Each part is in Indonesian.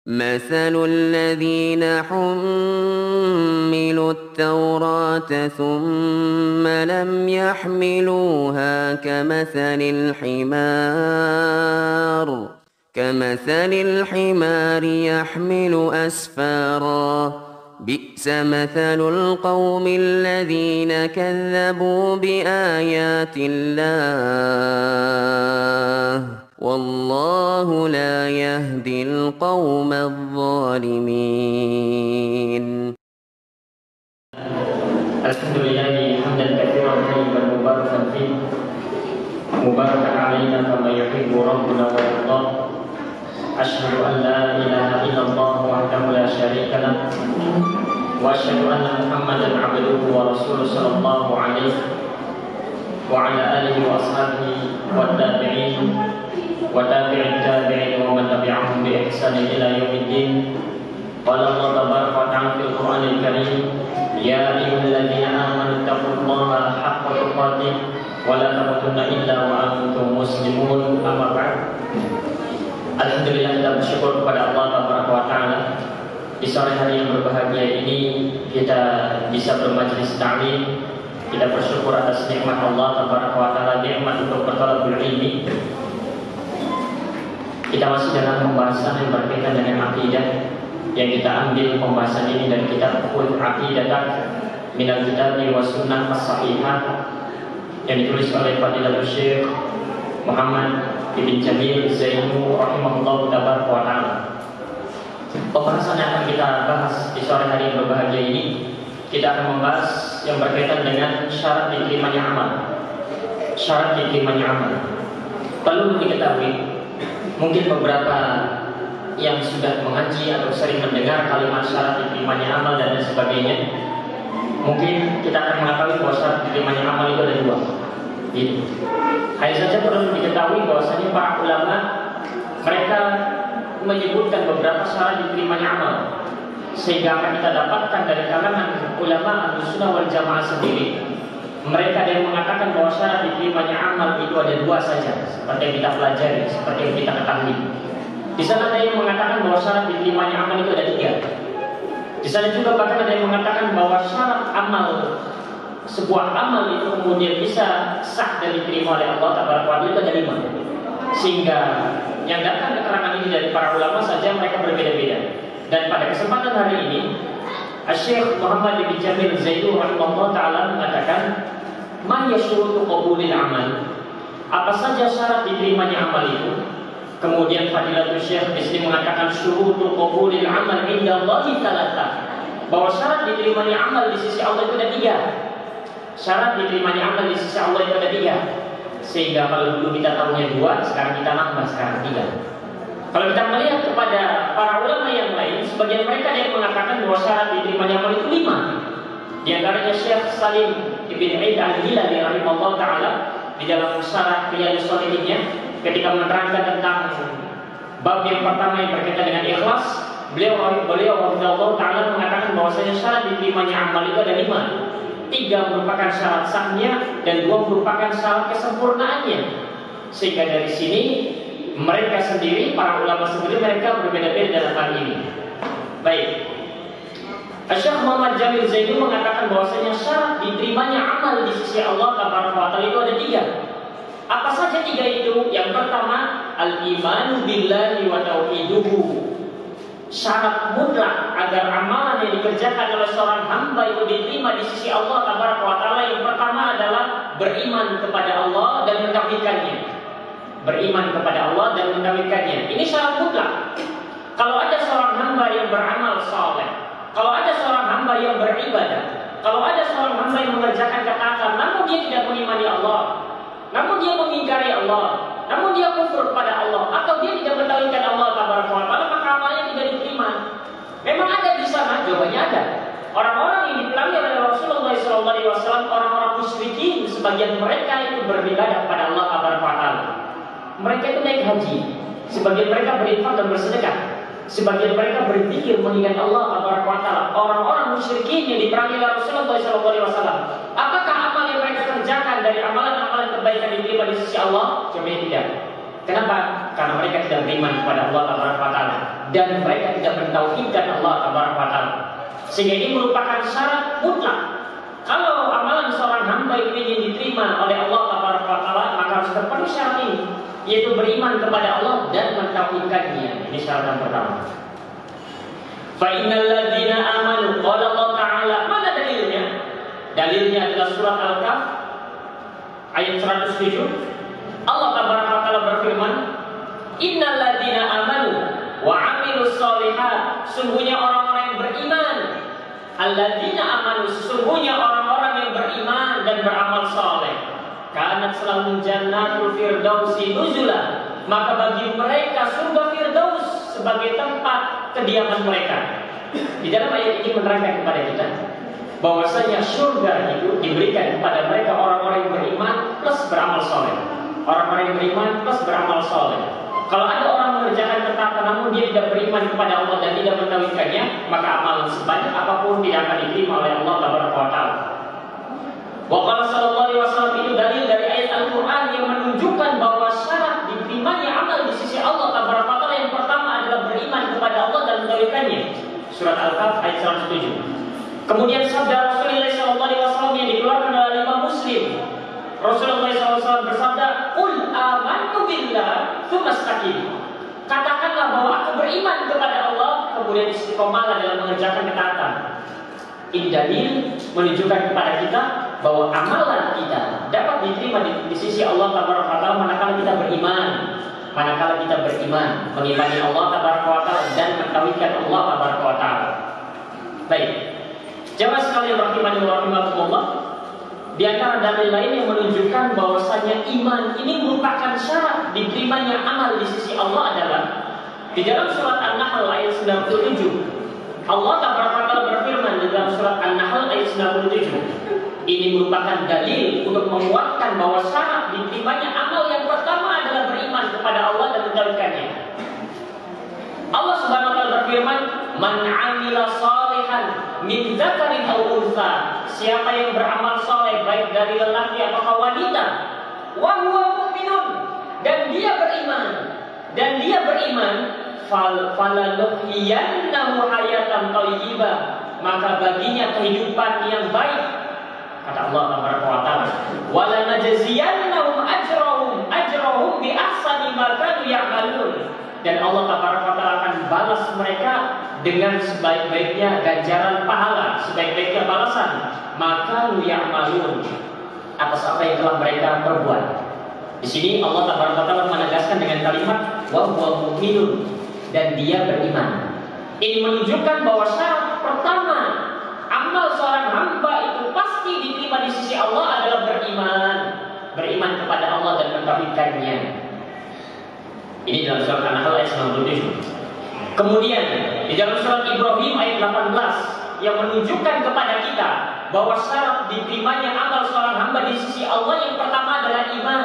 مثل الذين حملوا التوراة ثم لم يحملوها كمثل الحمار يحمل أسفارا بئس مثل القوم الذين كذبوا بآيات الله والله لا يهدي القوم الظالمين. الحمد لله حمدا كثيرا طيبا مباركا فيه مباركا علينا كما يحب ربنا ويرضى. أشهد أن لا إله إلا الله وحده لا شريك له وأشهد أن محمدا عبده ورسوله صلى الله عليه وعلى آله وأصحابه والتابعين وتابع التابعين ومن تبعهم بإحسان إلى يوم الدين. قال الله تبارك وتعالى في القرآن الكريم: يا أيها الذين آمنوا اتقوا الله حق تقاته ولا تموتن إلا وأنتم مسلمون. أما بعد. Alhamdulillah, kita bersyukur kepada Allah Tabaraka wa Ta'ala. Di sore hari yang berbahagia ini kita bisa bermajlis ta'lim. Kita bersyukur atas nikmat Allah Tabaraka wa Ta'ala, nikmat untuk bertalabul ilmi. Kita masih dalam pembahasan yang berkaitan dengan akidah, yang kita ambil pembahasan ini dari kitab Aqidah Minal Kitab wa Sunnah As-Sahihah yang ditulis oleh Fadilatul Syekh Muhammad Ibn Jamil Zainu rahimahullah tabaraka wa ta'ala. Pembahasan yang akan kita bahas di sore hari yang berbahagia ini, kita akan membahas yang berkaitan dengan syarat diterimanya amal. Syarat diterimanya amal. Perlu diketahui, mungkin beberapa yang sudah mengaji atau sering mendengar kalimat syarat diterimanya amal dan lain sebagainya, mungkin kita akan mengetahui bahwa syarat diterimanya amal itu ada dua. Hanya saja perlu diketahui bahwasanya para ulama mereka menyebutkan beberapa syarat diterimanya amal, sehingga akan kita dapatkan dari kalangan ulama Ahlussunnah wal Jamaah sendiri. Mereka ada yang mengatakan bahwa syarat diterimanya amal itu ada dua saja, seperti yang kita pelajari, seperti yang kita ketahui. Di sana ada yang mengatakan bahwa syarat diterimanya amal itu ada tiga. Di sana juga bahkan ada yang mengatakan bahwa syarat amal, sebuah amal itu kemudian bisa sah dan diterima oleh Allah Tabaraka wa Ta'ala itu ada lima. Sehingga yang datang keterangan ini dari para ulama saja mereka berbeda-beda. Dan pada kesempatan hari ini Syekh Muhammad Ibn Jamil Zainu rahimahullah ta'ala mengatakan, ma yashrutu qabulil amal, apa saja syarat diterimanya amal itu. Kemudian Fadilatul Syekh di sini mengatakan syurutu qabulil amal indallahi thalatha, bahwa syarat diterimanya amal di sisi Allah itu ada tiga. Syarat diterimanya amal di sisi Allah itu ada tiga. Sehingga kalau dulu kita tahunya dua, sekarang kita nambah, sekarang tiga. Kalau kita melihat kepada para ulama yang lain, sebagian mereka yang mengatakan bahwa syarat diterimanya amal itu lima. Di antaranya Syekh Salim Ibn Aid Al-Hilali rahimahullah ta'ala di dalam syarat Riyadhus Shalihinnya, ketika menerangkan tentang bab yang pertama yang berkaitan dengan ikhlas, beliau rahimahullah ta'ala mengatakan bahwasanya syarat diterimanya amal itu ada lima. Tiga merupakan syarat sahnya dan dua merupakan syarat kesempurnaannya. Sehingga dari sini mereka sendiri, para ulama sendiri, mereka berbeda-beda dalam hal ini. Baik, Syekh Muhammad Jamil Zainu mengatakan bahwasanya syarat diterimanya amal di sisi Allah Tabaraka wa Ta'ala itu ada tiga. Apa saja tiga itu? Yang pertama, al-imanu billahi wa tauhiduhu. Syarat mutlak agar amalan yang dikerjakan oleh seorang hamba itu diterima di sisi Allah Tabaraka wa Ta'ala, yang pertama adalah beriman kepada Allah dan mentauhidkannya. Beriman kepada Allah dan mentauhidkannya. Ini syarat mutlak. Kalau ada seorang hamba yang beramal saleh, kalau ada seorang hamba yang beribadah, kalau ada seorang hamba yang mengerjakan ketaatan, namun dia tidak mengimani Allah, namun dia mengingkari Allah, namun dia kufur kepada Allah, atau dia tidak mentauhidkan Allah Tabaraka wa Ta'ala, maka amalnya tidak diterima. Memang ada di sana, jawabannya ada. Orang-orang yang diperangi oleh Rasulullah SAW, orang-orang musyrikin, sebagian mereka itu beribadah kepada Allah Tabaraka wa Ta'ala. Mereka itu naik haji, sebagian mereka berinfak dan bersedekah, sebagian mereka berzikir mengingat Allah Tabaraka wa Ta'ala. Orang-orang musyrikin yang diperangi oleh Rasulullah SAW, apakah amal yang mereka kerjakan dari amalan-amalan kebaikan diterima di sisi Allah? Jawabannya tidak. Kenapa? karena mereka tidak beriman kepada Allah Taala dan mereka tidak mentauhidkan Allah Taala. Sehingga ini merupakan syarat mutlak. Kalau amalan seorang hamba ini ingin diterima oleh Allah Taala, maka harus terpenuhi syarat ini, yaitu beriman kepada Allah dan mentauhidkannya. Ini syarat yang pertama. Fa innal ladzina amanu, qala Allah Ta'ala, mana dalilnya? Dalilnya adalah surat Al-Kahf ayat 107. Allah Ta'ala berfirman, innal ladzina amanu wa 'amilus sholihat, sungguhnya orang-orang yang beriman. Alladzina amanu, sesungguhnya orang-orang yang beriman dan beramal saleh. Kanat lahum jannatul firdausi nuzula, maka bagi mereka surga Firdaus sebagai tempat kediaman mereka. Di dalam ayat ini menerangkan kepada kita bahwasanya surga itu diberikan kepada mereka orang-orang yang beriman plus beramal saleh. Orang-orang yang beriman plus beramal saleh. Kalau ada orang mengerjakan ketaatan namun dia tidak beriman kepada Allah dan tidak mentauhidkannya, maka amalan sebanyak apapun tidak akan diterima oleh Allah Taala. Wa qala sallallahu alaihi wasallam, itu dalil dari ayat Al-Qur'an yang menunjukkan bahwa syarat diterimanya amal di sisi Allah Taala yang pertama adalah beriman kepada Allah dan mentauhidkannya. Surat Al-Kahf ayat 107. Kemudian sabda Rasulullah sallallahu alaihi wasallam yang dikeluarkan oleh Imam Muslim. Rasulullah SAW bersabda, "Qul amantu billah, tsumma istaqim." Katakanlah bahwa aku beriman kepada Allah, kemudian istiqomalah dalam mengerjakan ketaatan. Ini dalil menunjukkan kepada kita bahwa amalan kita dapat diterima di sisi Allah Taala manakala kita beriman. Manakala kita beriman, mengimani Allah Taala dan mentauhidkan Allah Taala. Baik, jamaah sekalian rahimani wa rahimakumullah, di antara dalil lain yang menunjukkan bahwasanya iman ini merupakan syarat diterimanya amal di sisi Allah adalah di dalam surat An-Nahl ayat 97. Allah Taala berfirman di dalam surat An-Nahl ayat 97. Ini merupakan dalil untuk menguatkan bahwa syarat diterimanya amal yang pertama adalah beriman kepada Allah dan mentauhidkannya. Allah Subhanahu wa taala berfirman, "Man 'amila shalihan min dzakarin aw untha." Siapa yang beramal saleh baik dari lelaki atau wanita, wa huwa mu'minun, dan dia beriman, falanuhyiyannahu hayatan thayyibah, maka baginya kehidupan yang baik. Kata Allah Taala, "Wala najziyannahum ajrahum bi ahsani ma kanu ya'malun." Dan Allah Taala akan balas mereka dengan sebaik-baiknya ganjaran pahala, sebaik-baiknya balasan, maka ya'malun, atas apa yang telah mereka perbuat. Di sini Allah Taala menegaskan dengan kalimat wa huwa mu'minun, dan dia beriman. Ini menunjukkan bahwa syarat pertama amal seorang hamba itu pasti diterima di sisi Allah adalah beriman kepada Allah dan mentauhidkannya. Ini dalam surat An-Nahl ayat 97. Kemudian di dalam surat Ibrahim ayat 18 yang menunjukkan kepada kita bahwa syarat diterimanya amal seorang hamba di sisi Allah yang pertama adalah iman.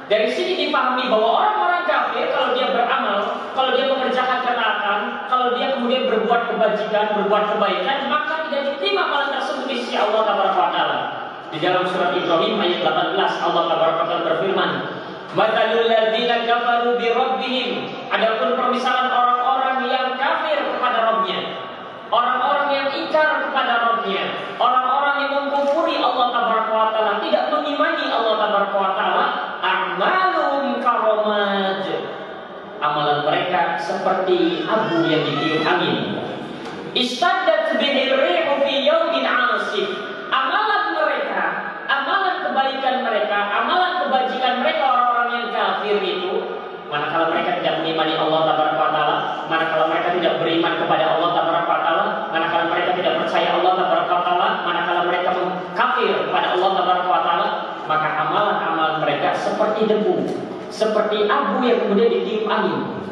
Dari sini dipahami bahwa orang-orang kafir kalau dia beramal, kalau dia mengerjakan ketaatan, kalau dia kemudian berbuat kebajikan, berbuat kebaikan, maka tidak diterima amalan tersebut di sisi Allah Taala. Di dalam surat Ibrahim ayat 18 Allah Taala berfirman, "Matsalul ladzina kafaru bi rabbihim." Adapun permisalan orang-orang yang kafir kepada Rabb-nya, orang-orang yang ingkar kepada Rabb-nya, orang-orang yang mengkufuri Allah Taala, tidak mengimani Allah Taala, a'maluhum karamad. Amalan mereka seperti abu yang ditiup angin. Istaddat bihir rihu fi yaumin 'asif. Amalan mereka, amalan kebaikan mereka, amalan kebajikan mereka orang-orang yang kafir itu, manakala mereka tidak mengimani Allah Taala, manakala mereka tidak beriman kepada Allah Taala, manakala mereka tidak percaya Allah Taala, manakala mereka kafir kepada Allah Taala, maka amalan-amalan mereka seperti debu, seperti abu yang kemudian ditiup angin.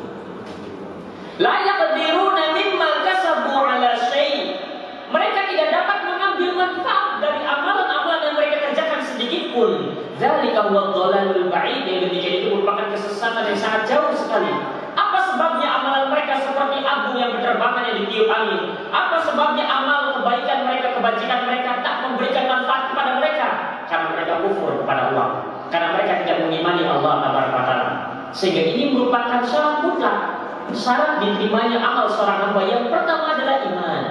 La yaqdiruna mimma kasabu ala syai'. Mereka tidak dapat mengambil manfaat dari amalan-amalan yang mereka kerjakan sedikit pun. Dzalika huwa dhalalul ba'id. Yang demikian itu merupakan kesesatan yang sangat jauh sekali. Apa sebabnya amalan mereka seperti abu yang berterbangan yang ditiup angin? Apa sebabnya amal kebaikan mereka, kebajikan mereka tak memberikan manfaat kepada mereka? Karena mereka kufur kepada Allah, karena mereka tidak mengimani Allah Taala. Sehingga ini merupakan syarat mutlak, syarat diterimanya amal seorang hamba. Yang pertama adalah iman.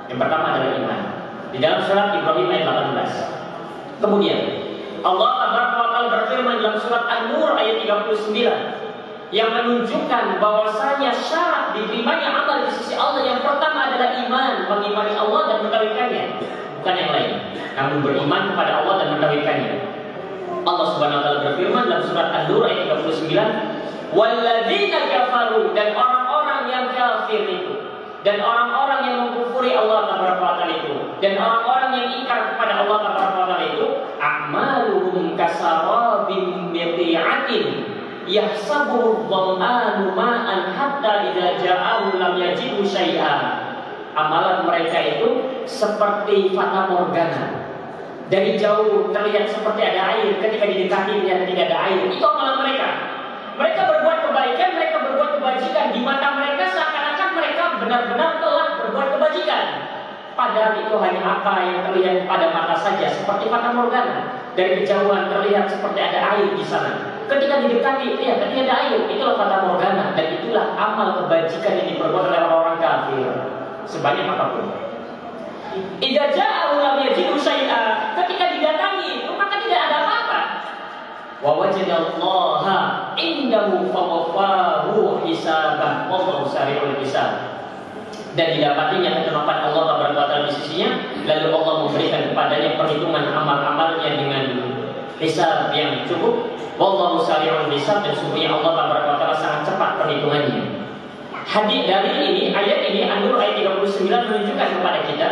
Yang pertama adalah iman. Di dalam surat Ibrahim ayat 18. Kemudian Allah Taala berfirman dalam surat An-Nur ayat 39 yang menunjukkan bahwasanya syarat diterimanya amal di sisi Allah yang pertama adalah iman, mengimani Allah dan mentauhidkannya, bukan yang lain, namun beriman kepada Allah dan mentauhidkannya. Allah Subhanahu wa taala berfirman dalam surat An-Nur ayat 39, "Walladzina kafaru," dan orang-orang yang kafir itu, dan orang-orang yang mengkufuri Allah Taala itu, dan orang-orang yang ingkar kepada Allah Taala itu, a'maluhum kasarabim biqi'atin yahsabuhu dhama'anu ma'an hatta idza ja'ahu lam yajidu syai'a. Amalan mereka itu seperti fata morgana. Dari jauh terlihat seperti ada air, ketika didekati ternyata tidak ada air. Itu amalan mereka. Mereka berbuat kebaikan, mereka berbuat kebajikan. Di mata mereka seakan-akan mereka benar-benar telah berbuat kebajikan. Padahal itu hanya apa yang terlihat pada mata saja, seperti fata morgana. Dari kejauhan terlihat seperti ada air di sana. Ketika didekati, ya ketika ada air, itulah fata morgana. Dan itulah amal kebajikan yang diperbuat oleh orang-orang kafir, sebanyak apapun. Idza ja'ahu lam yajidu syai'a, ketika didatangi maka tidak ada apa-apa. Wa wajadallaha indahu fawafahu hisabah, wallahu sari'ul hisab. Dan didapatinya ketetapan Allah Taala di sisinya, lalu Allah memberikan kepadanya perhitungan amal-amalnya dengan hisab yang cukup. Wallahu sari'ul hisab, dan sungguhnya Allah Taala sangat cepat perhitungannya. Hadis dari ini, ayat ini An-Nur ayat 39 menunjukkan kepada kita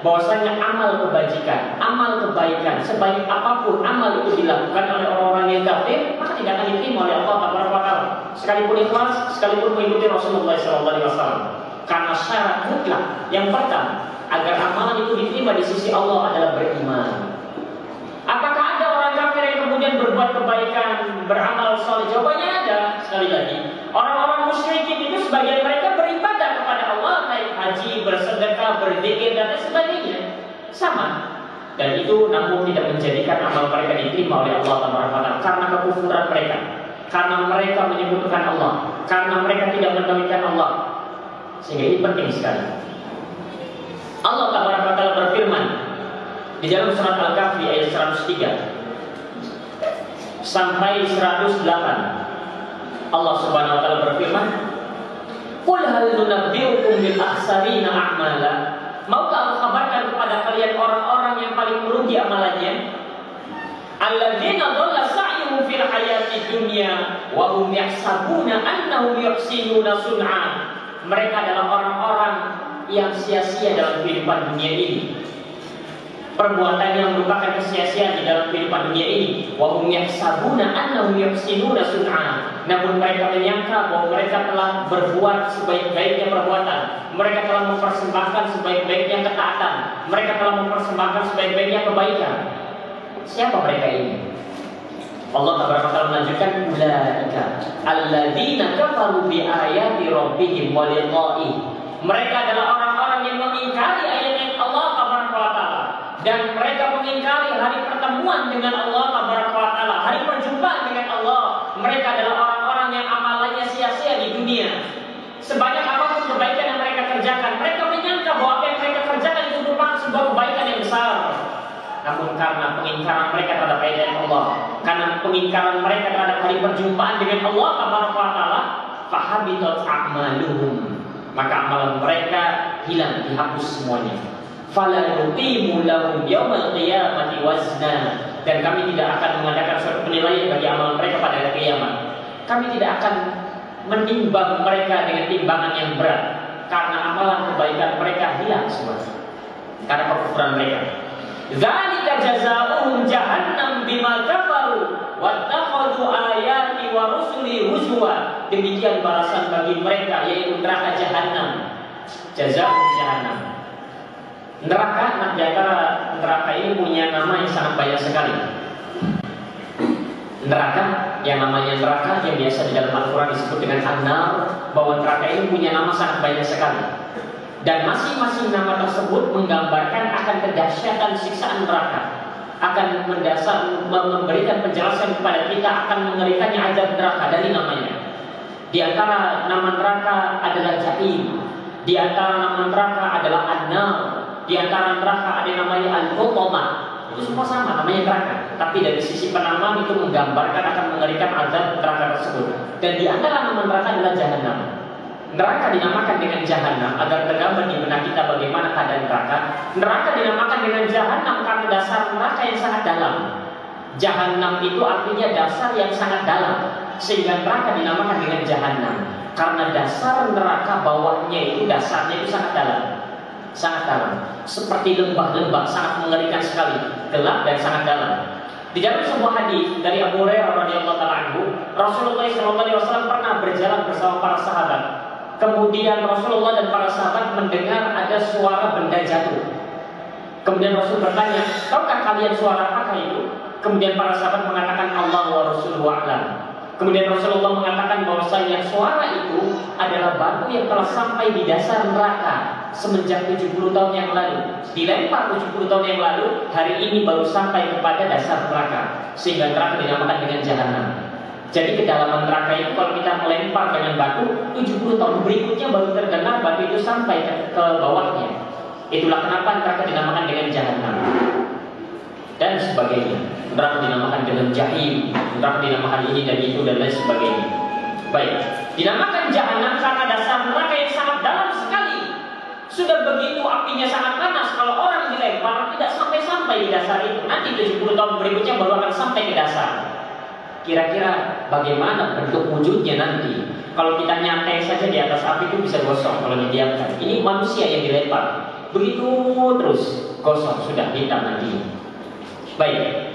bahwasanya amal kebajikan, amal kebaikan, sebaik apapun amal itu dilakukan oleh orang-orang yang kafir, maka tidak akan diterima oleh Allah Taala. Sekalipun ikhlas, sekalipun mengikuti Rasulullah SAW. Karena syarat mutlak yang pertama agar amalan itu diterima di sisi Allah adalah beriman. Apakah ada orang kafir yang kemudian berbuat kebaikan, beramal saleh? Jawabannya ada. Sekali lagi, orang-orang musyrikin itu sebagian mereka beribadah kepada Allah, naik haji, bersedekah, berzikir dan sebagainya, sama. Dan itu namun tidak menjadikan amal mereka diterima oleh Allah Taala karena kekufuran mereka, karena mereka menyebutkan Allah, karena mereka tidak mentauhidkan Allah. Sehingga ini penting sekali. Allah Taala berfirman di dalam surat Al-Kahfi ayat 103 sampai 108. Allah Subhanahu wa taala berfirman, "Qul hal nunabbi'ukum bil akhsarina a'mala?" Maukah aku kabarkan kepada kalian orang-orang yang paling merugi amalannya? Alladzina dhalla sa'yuhum fil hayati dunya wa hum yahsabuna annahum yuhsinuna sun'a. Mereka adalah orang-orang yang sia-sia dalam kehidupan dunia ini. Perbuatan yang merupakan kesia-siaan di dalam kehidupan dunia ini. Wa hum yahsabuna annahum yuhsinuna sun'a. Namun mereka menyangka bahwa mereka telah berbuat sebaik-baiknya perbuatan. Mereka telah mempersembahkan sebaik-baiknya ketaatan. Mereka telah mempersembahkan sebaik-baiknya kebaikan. Siapa mereka ini? Allah Taala melanjutkan, ulaika alladzina kafaru bi ayati rabbihim wa liqa'i. Mereka adalah orang-orang yang mengingkari ayat-ayat Allah Taala dan mereka mengingkari hari pertemuan dengan Allah Taala, hari perjumpaan dengan Allah. Mereka adalah orang-orang yang amalannya sia-sia di dunia. Sebanyak apapun kebaikan yang mereka kerjakan, mereka menyangka bahwa apa yang mereka kerjakan itu merupakan sebuah kebaikan yang besar. Namun karena pengingkaran mereka terhadap ayat Allah, karena pengingkaran mereka terhadap hari perjumpaan dengan Allah Taala, fahabitat a'maluhum, maka amalan mereka hilang, dihapus semuanya. Fala nuqimu lahum yaumal qiyamati wazna, dan kami tidak akan mengadakan suatu penilaian bagi amalan mereka pada hari kiamat. Kami tidak akan menimbang mereka dengan timbangan yang berat, karena amalan kebaikan mereka hilang semua karena kekufuran mereka. Dzalika jazaohum jahannam bima kafaru wattakhadhu ayati wa rusuli huzwa. Demikian balasan bagi mereka, yaitu neraka jahanam. Jazaohum jahannam. Neraka, di antara neraka ini punya nama yang sangat banyak sekali. Neraka yang namanya neraka yang biasa di dalam Al-Quran disebut dengan an-nar, bahwa neraka ini punya nama sangat banyak sekali. Dan masing-masing nama tersebut menggambarkan akan kedahsyatan siksaan neraka. akan memberikan penjelasan kepada kita akan mengerikannya azab neraka dari namanya. Di antara nama neraka adalah Jahim, di antara nama neraka adalah An-Nar, di antara neraka ada namanya Al-Hutamah. Itu semua sama namanya neraka, tapi dari sisi penamaan itu menggambarkan akan mengerikan azab neraka tersebut. Dan di antara nama neraka adalah Jahannam. Neraka dinamakan dengan Jahannam agar tergambar di benak kita bagaimana keadaan neraka. Neraka dinamakan dengan Jahannam karena dasar neraka yang sangat dalam. Jahannam itu artinya dasar yang sangat dalam, sehingga neraka dinamakan dengan Jahannam karena dasar neraka bawahnya itu dasarnya itu sangat dalam. Sangat dalam, seperti lembah-lembah, sangat mengerikan sekali, gelap dan sangat dalam. Di dalam sebuah hadis dari Abu Hurairah radhiyallahu taala anhu, Rasulullah SAW pernah berjalan bersama para sahabat. Kemudian Rasulullah dan para sahabat mendengar ada suara benda jatuh. Kemudian Rasul bertanya, tahukah kalian suara apa itu? Kemudian para sahabat mengatakan Allah wa Rasuluhu a'lam. Kemudian Rasulullah mengatakan bahwasanya suara itu adalah batu yang telah sampai di dasar neraka semenjak 70 tahun yang lalu. Dilempar 70 tahun yang lalu, hari ini baru sampai kepada dasar neraka, sehingga neraka dinamakan dengan Jahannam. Jadi kedalaman neraka itu kalau kita melempar dengan batu 70 tahun berikutnya baru terdengar batu itu sampai ke bawahnya. Itulah kenapa neraka dinamakan dengan Jahannam dan sebagainya. Neraka dinamakan dengan Jahim, neraka dinamakan ini dan itu dan lain sebagainya. Baik, dinamakan Jahannam karena dasar neraka yang sangat dalam sekali. Sudah begitu apinya sangat panas, kalau orang dilempar tidak sampai-sampai di dasar itu. Nanti 70 tahun berikutnya baru akan sampai ke dasar. Kira-kira bagaimana bentuk wujudnya nanti? Kalau kita nyantai saja di atas api itu bisa gosong kalau didiamkan. Ini manusia yang dilempar, begitu terus gosong, sudah hitam nanti. Baik,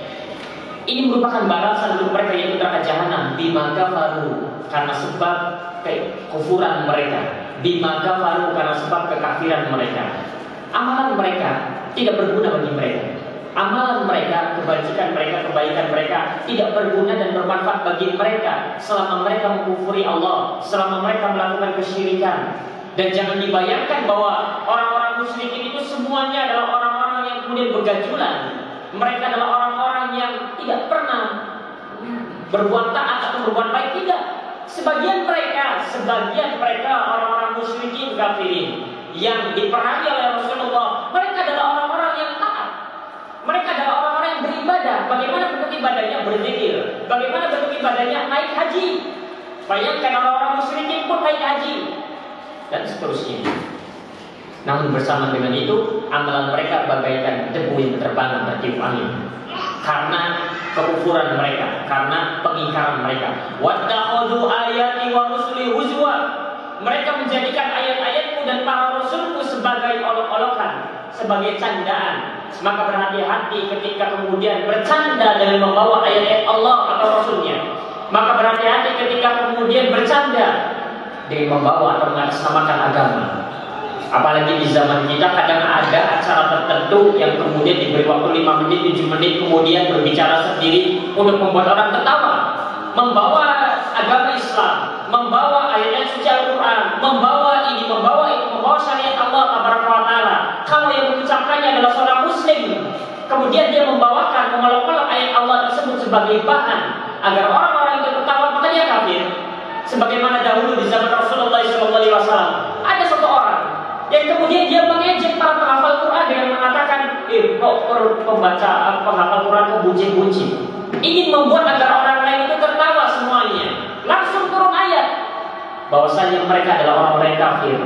ini merupakan balasan untuk mereka yaitu neraka Jahannam bima kafaru, karena sebab kekufuran mereka, bima kafaru karena sebab kekafiran mereka. Amalan mereka tidak berguna bagi mereka. Amalan mereka, kebajikan mereka, kebaikan mereka tidak berguna dan bermanfaat bagi mereka selama mereka mengkufuri Allah, selama mereka melakukan kesyirikan. Dan jangan dibayangkan bahwa orang-orang musyrikin itu semuanya adalah orang-orang yang kemudian bergajulan. Mereka adalah orang-orang yang tidak pernah berbuat taat atau berbuat baik, tidak. Sebagian mereka orang-orang musyrikin kafirin yang diperangi oleh Rasulullah, mereka adalah orang-orang yang taat. Mereka adalah orang-orang yang beribadah. Bagaimana bentuk ibadahnya? Berzikir. Bagaimana bentuk ibadahnya? Naik haji. Bayangkan orang-orang musyrikin pun naik haji dan seterusnya. Namun bersama dengan itu, amalan mereka bagaikan debu yang terbang tertiup angin. Karena kekufuran mereka, karena pengingkaran mereka. Wattakhadhu ayati wa rusuli huzwa. Mereka menjadikan ayat-ayatku dan para rasulku sebagai olok-olokan, sebagai candaan. Maka berhati-hati ketika kemudian bercanda dengan membawa ayat-ayat Allah atau Rasulnya. Maka berhati-hati ketika kemudian bercanda dengan membawa atau mengatasnamakan agama. Apalagi di zaman kita kadang ada acara tertentu yang kemudian diberi waktu 5 menit, 7 menit kemudian berbicara sendiri untuk membuat orang tertawa. Membawa agama Islam, membawa ayat-ayat suci Al-Quran, membawa ini, membawa itu, membawa syariat Allah Taala. Kalau yang mengucapkannya adalah seorang muslim, kemudian dia membawakan, mengolok-olok ayat Allah tersebut sebagai bahan agar orang-orang itu tertawa, maka dia kafir. Sebagaimana dahulu di zaman Rasulullah SAW, ada satu orang yang kemudian dia mengejek para penghafal Quran dengan mengatakan, kok pembaca penghafal Quran kok buncit-buncit, ingin membuat agar orang lain itu tertawa semuanya. Langsung turun ayat bahwasanya mereka adalah orang-orang yang kafir.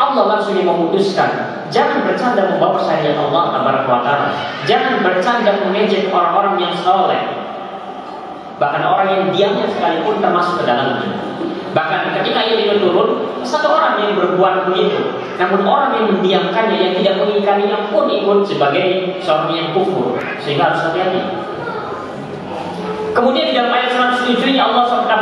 Allah langsung memutuskan, jangan bercanda membawa syariat Allah Taala. Jangan bercanda mengejek orang-orang yang soleh. Bahkan orang yang diamnya sekalipun termasuk ke dalamnya. Bahkan ketika ayat itu turun, satu orang yang berbuat begitu, namun orang yang mendiamkannya, yang tidak mengingkarinya pun ikut sebagai seorang yang kufur. Sehingga harus hati-hati. Kemudian di dalam ayat 107 Allah SWT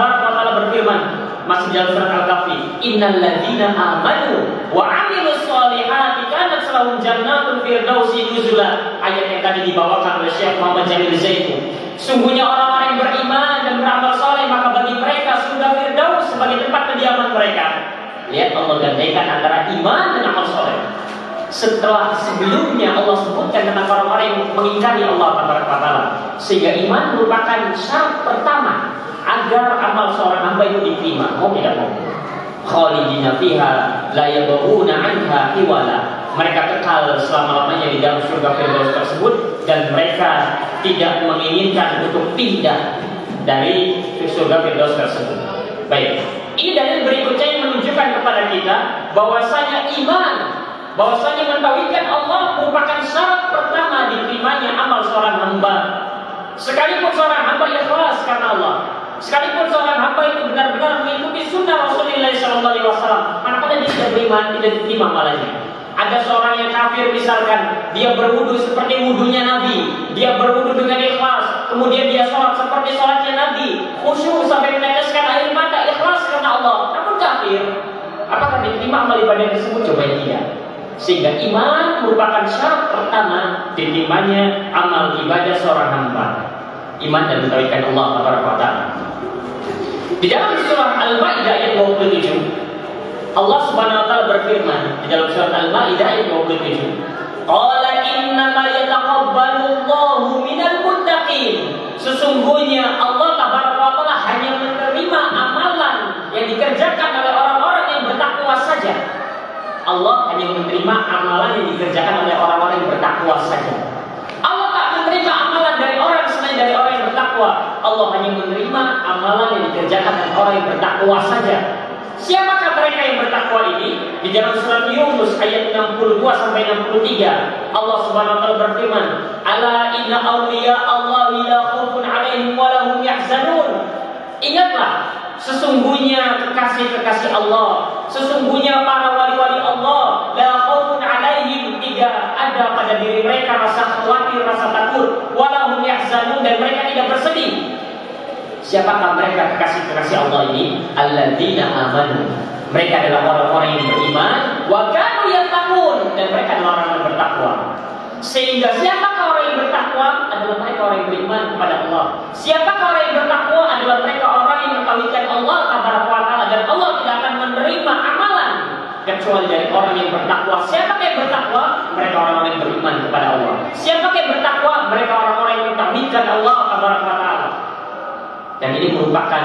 berfirman, masih dalam surat Al-Kahfi, innal ladzina amanu wa 'amilus sholihati kanat lahum jannatul firdausi nuzula. Ayat yang tadi dibawakan oleh Syekh Muhammad Jamil Zaitun. Sungguhnya orang-orang yang beriman dan beramal saleh, maka bagi mereka surga Firdaus sebagai tempat kediaman mereka. Lihat Allah gandaikan antara iman dan amal saleh. setelah sebelumnya Allah sebutkan tentang orang-orang yang mengingkari Allah Taala. Sehingga iman merupakan syarat pertama agar amal seorang hamba itu diterima, mau tidak mau. Khalidina fiha la yabghuna anha hiwala. Mereka kekal selama-lamanya di dalam surga Firdaus tersebut dan mereka tidak menginginkan untuk pindah dari surga Firdaus tersebut. Baik, ini dalil berikutnya yang menunjukkan kepada kita bahwasanya iman, bahwasanya mentauhidkan Allah merupakan syarat pertama diterimanya amal seorang hamba. Sekalipun seorang hamba ikhlas karena Allah, sekalipun seorang hamba itu benar-benar mengikuti sunnah Rasulullah SAW, manakala dia tidak beriman, tidak diterima amalnya. Ada seorang yang kafir misalkan, dia berwudu seperti wudunya Nabi, dia berwudu dengan ikhlas, kemudian dia sholat seperti sholatnya Nabi, khusyuk sampai meneteskan air mata, ikhlas karena Allah, namun kafir. Apakah diterima amal ibadah tersebut? Coba tidak. Sehingga iman merupakan syarat pertama diterimanya amal ibadah seorang hamba. Iman dan mentauhidkan Allah Taala. Di dalam surah Al-Maidah ayat 27, Allah Subhanahu wa taala berfirman di dalam surat Al-Maidah ayat 27, qala innama yataqabbalu Allahu minal muttaqin. Sesungguhnya Allah Taala hanya menerima amalan yang dikerjakan oleh orang-orang yang bertakwa saja. Allah hanya menerima amalan yang dikerjakan oleh orang-orang yang bertakwa saja. Allah tak menerima amalan dari orang selain dari orang yang bertakwa. Allah hanya menerima amalan yang dikerjakan oleh orang yang bertakwa saja. Siapakah mereka yang bertakwa ini? Di dalam surat Yunus ayat 62 sampai 63, Allah Subhanahu wa taala berfirman, "Ala inna awliya Allahi la khaufun 'alaihim wa lahum yahzanun." Ingatlah, sesungguhnya kekasih-kekasih Allah, sesungguhnya para wali-wali Allah, la khaufun 'alaihim, tidak ada pada diri mereka rasa khawatir, rasa takut, wa lahum yahzanun, dan mereka tidak bersedih. Siapakah mereka kekasih-kekasih Allah ini? Alladzina amanu. Mereka adalah orang-orang yang beriman, wa kanu yattaqun, dan mereka adalah orang yang bertakwa. Sehingga siapakah orang yang bertakwa? Adalah mereka orang yang beriman kepada Allah. Siapakah orang yang bertakwa? Adalah mereka orang yang mentauhidkan Allah Taala, dan Allah tidak akan menerima amalan kecuali dari orang yang bertakwa. Siapakah yang bertakwa? Mereka orang-orang yang beriman kepada Allah. Siapakah yang bertakwa? Mereka orang-orang yang mentauhidkan Allah Taala. Dan ini merupakan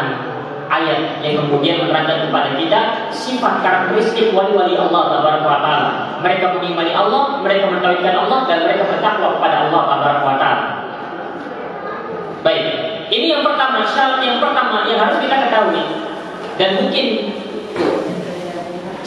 ayat yang kemudian menerangkan kepada kita sifat karakteristik wali-wali Allah Taala. Mereka mengimani Allah, mereka mentauhidkan Allah, dan mereka bertakwa kepada Allah Taala. Baik, ini yang pertama, syarat yang pertama yang harus kita ketahui. Dan mungkin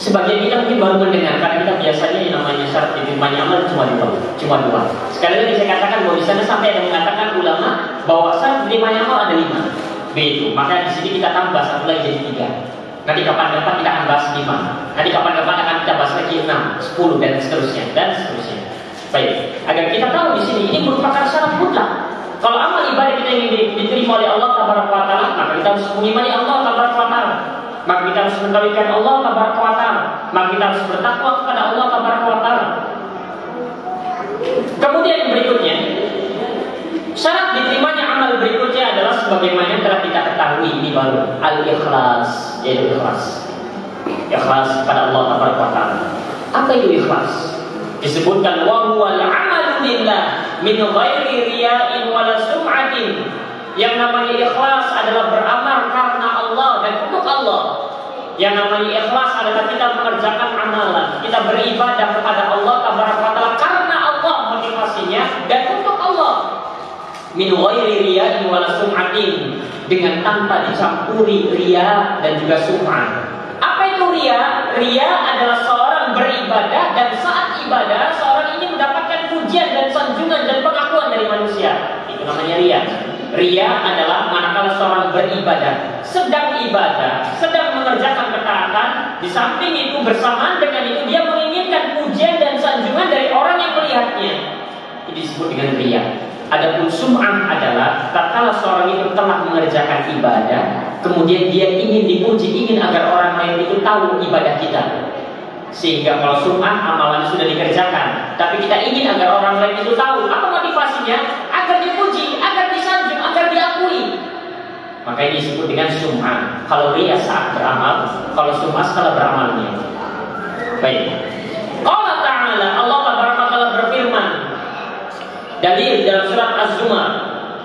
sebagian kita mungkin baru mendengar, karena kita biasanya yang namanya syarat diterimanya amal cuma dua. Sekali lagi saya katakan bahwa di sana sampai ada mengatakan ulama bahwa syarat diterimanya amal ada 5. Begitu. Maka di sini kita tambah satu lagi jadi 3. Nanti kapan-kapan kita akan bahas 5. Nanti kapan-kapan akan kita bahas lagi 6, 10 dan seterusnya dan seterusnya. Baik, agar kita tahu di sini ini merupakan syarat mutlak. Kalau amal ibadah kita ingin diterima oleh Allah Taala, maka kita harus mengimani Allah Taala. Maka kita harus mentauhidkan Allah Taala. Maka kita harus bertakwa kepada Allah Taala. Kemudian yang berikutnya, syarat diterimanya amal berikutnya adalah sebagaimana telah kita ketahui, ini baru al-ikhlas, yaitu ikhlas. Ikhlas kepada Allah Taala. Apa itu ikhlas? Disebutkan wa huwal amalu lillah min ghairi riya'in wala sum'atin. Yang namanya ikhlas adalah beramal karena Allah dan untuk Allah. Yang namanya ikhlas adalah kita mengerjakan amalan, kita beribadah kepada Allah Taala karena Allah motivasinya dan untuk Allah. Min ghairi riya'in wala sum'atin, dengan tanpa dicampuri riya dan juga sum'ah. Apa itu riya? Riya adalah seorang beribadah dan saat ibadah seorang ini mendapatkan pujian dan sanjungan dan pengakuan dari manusia. Itu namanya riya. Riya adalah manakala seorang beribadah, sedang mengerjakan ketaatan, di samping itu bersamaan dengan itu dia menginginkan pujian dan sanjungan dari orang yang melihatnya. Ini disebut dengan riya. Adapun sum'ah adalah tatkala seorang itu telah mengerjakan ibadah, kemudian dia ingin dipuji, ingin agar orang lain itu tahu ibadah kita. Sehingga kalau sum'ah amalan sudah dikerjakan, tapi kita ingin agar orang lain itu tahu, apa motivasinya? Agar dipuji, agar disanjung, agar diakui. Maka ini disebut dengan sum'ah. Kalau riya saat beramal, kalau sum'ah setelah beramalnya. Baik. Allah Ta'ala Dalil dalam surat Az-Zumar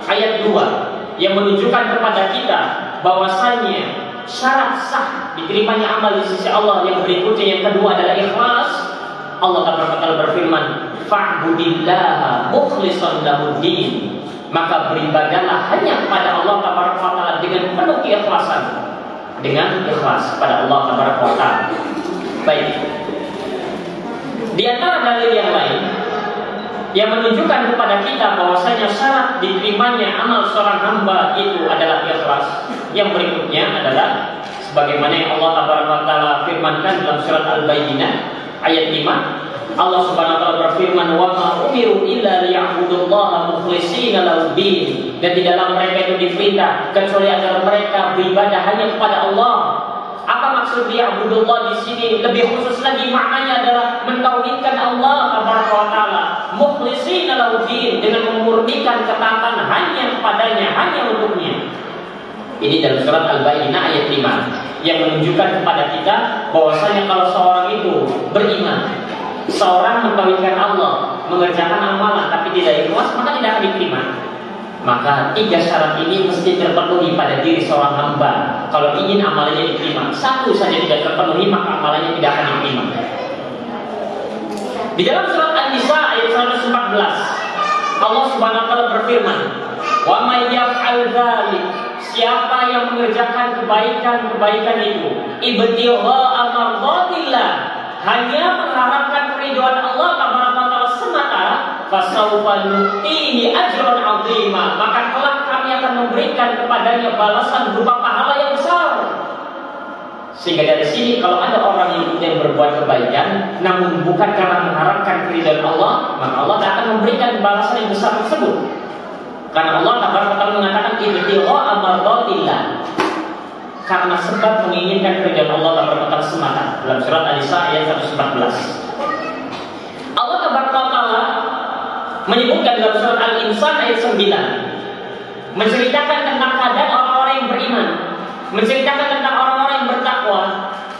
ayat 2 yang menunjukkan kepada kita bahwasanya syarat sah diterimanya amal di sisi Allah yang berikutnya, yang kedua adalah ikhlas. Allah Ta'ala berfirman, fa'budillaha mukhlishan lahuddin, maka beribadahlah hanya kepada Allah Ta'ala dengan penuh keikhlasan, dengan ikhlas pada Allah Ta'ala. Baik, di antara dalil yang lain yang menunjukkan kepada kita bahwasanya syarat diterimanya amal seorang hamba itu adalah ikhlas. Yang berikutnya adalah sebagaimana yang Allah Ta'ala firmankan dalam surat Al-Bayyinah ayat 5. Allah Subhanahu wa taala berfirman, "Wa ma umiru illa liya'budullaha mukhlishina lahu-din." Dan di dalam mereka itu diperintah kecuali agar mereka beribadah hanya kepada Allah. Apa maksud liya'budullah di sini? Lebih khusus lagi maknanya adalah mentauhidkan Allah Taala, mukhlishina lahu-din, dengan memurnikan ketaatan hanya kepadanya, hanya untuknya. Ini dalam surat Al-Bayyinah ayat 5 yang menunjukkan kepada kita bahwasanya kalau seorang itu beriman, seorang mentauhidkan Allah, mengerjakan amalan tapi tidak ikhlas, maka tidak akan diterima. Maka 3 syarat ini mesti terpenuhi pada diri seorang hamba kalau ingin amalannya diterima. Satu saja tidak terpenuhi, maka amalannya tidak akan diterima. Di dalam surat An-Nisa ayat 114 Allah Subhanahu wa taala berfirman, "Wa may yaf'al dzalik," siapa yang mengerjakan kebaikan itu ibtigha'a mardhatillah, hanya mengharapkan keridhaan Allah Ta'ala semata, fasawfa nu'tihi ajran 'azima, maka kelak kami akan memberikan kepadanya balasan berupa pahala yang besar. Sehingga dari sini kalau ada orang yang kemudian berbuat kebaikan namun bukan karena mengharapkan keridhaan Allah, maka Allah akan memberikan balasan yang besar tersebut. Karena Allah Ta'ala mengatakan ibtigha'a mardhatillah, karena sebab menginginkan keridhaan Allah Ta'ala semata, dalam surat An-Nisa ayat 114. Allah Ta'ala menyebutkan dalam surat Al-Insan ayat 9, menceritakan tentang keadaan orang-orang yang beriman, menceritakan tentang orang-orang yang bertakwa.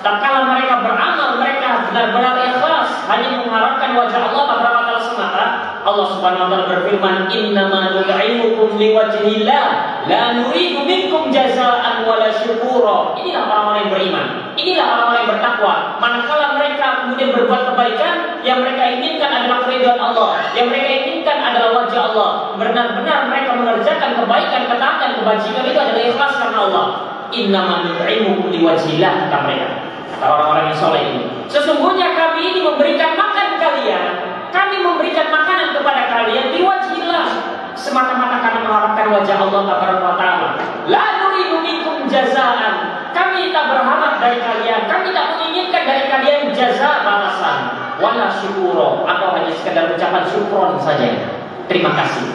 Tatkala mereka beramal, mereka benar-benar ikhlas, hanya mengharapkan wajah Allah Ta'ala semata. Allah Subhanahu wa taala berfirman, "Innama nud'imukum liwajhillah, la nuridu minkum jazaa'an wala syukura." Inilah orang-orang yang beriman, inilah orang-orang yang bertakwa. Manakala mereka kemudian berbuat kebaikan, yang mereka inginkan adalah keridhaan Allah, yang mereka inginkan adalah wajah Allah. Benar-benar mereka mengerjakan kebaikan, ketaatan, kebajikan itu adalah ikhlas karena Allah. Innama nud'imukum liwajhillah, kata mereka, kata orang-orang yang soleh ini. Sesungguhnya kami ini memberikan makan kalian, kami memberikan makanan kepada kalian liwajhillah, semata-mata karena mengharapkan wajah Allah Ta'ala. La nuridu minkum jazaa'an, kami tak berharap dari kalian, kami tak menginginkan dari kalian jaza, balasan, wala syukuro, atau hanya sekedar ucapan syukron saja, terima kasih.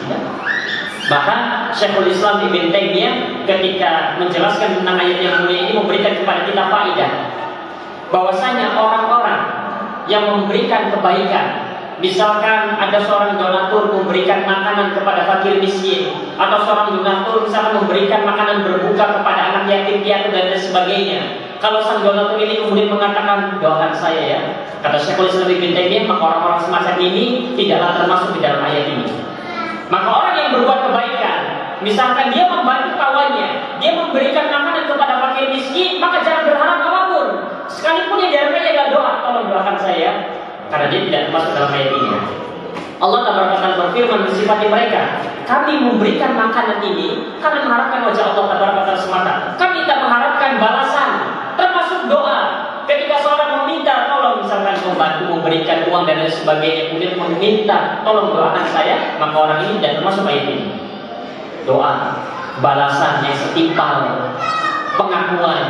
Bahkan Syekhul Islam Ibn Taimiyah ketika menjelaskan tentang ayat yang mulia ini memberikan kepada kita faedah bahwasanya orang-orang yang memberikan kebaikan, misalkan ada seorang donatur memberikan makanan kepada fakir miskin, atau seorang donatur misalkan memberikan makanan berbuka kepada anak yatim piatu dan lain sebagainya. Kalau sang donatur ini kemudian mengatakan, doakan saya ya, kata Syekhul Islam Ibn Taimiyah, maka orang-orang semacam ini tidaklah termasuk di dalam ayat ini. Maka orang yang berbuat kebaikan, misalkan dia membantu kawannya, dia memberikan makanan kepada fakir miskin, maka jangan berharap apapun. Sekalipun yang diharapkan adalah doa, tolong doakan saya, karena dia tidak termasuk dalam ayat ini. Allah Ta'ala berfirman mensifati mereka, kami memberikan makanan ini karena mengharapkan wajah Allah Ta'ala semata. Kami tak mengharapkan balasan, termasuk doa. Ketika seorang meminta tolong, misalkan membantu memberikan uang dan lain sebagainya, kemudian meminta tolong doakan saya, maka orang ini tidak termasuk ayat ini. Doa, balasan yang setimpal, pengakuan,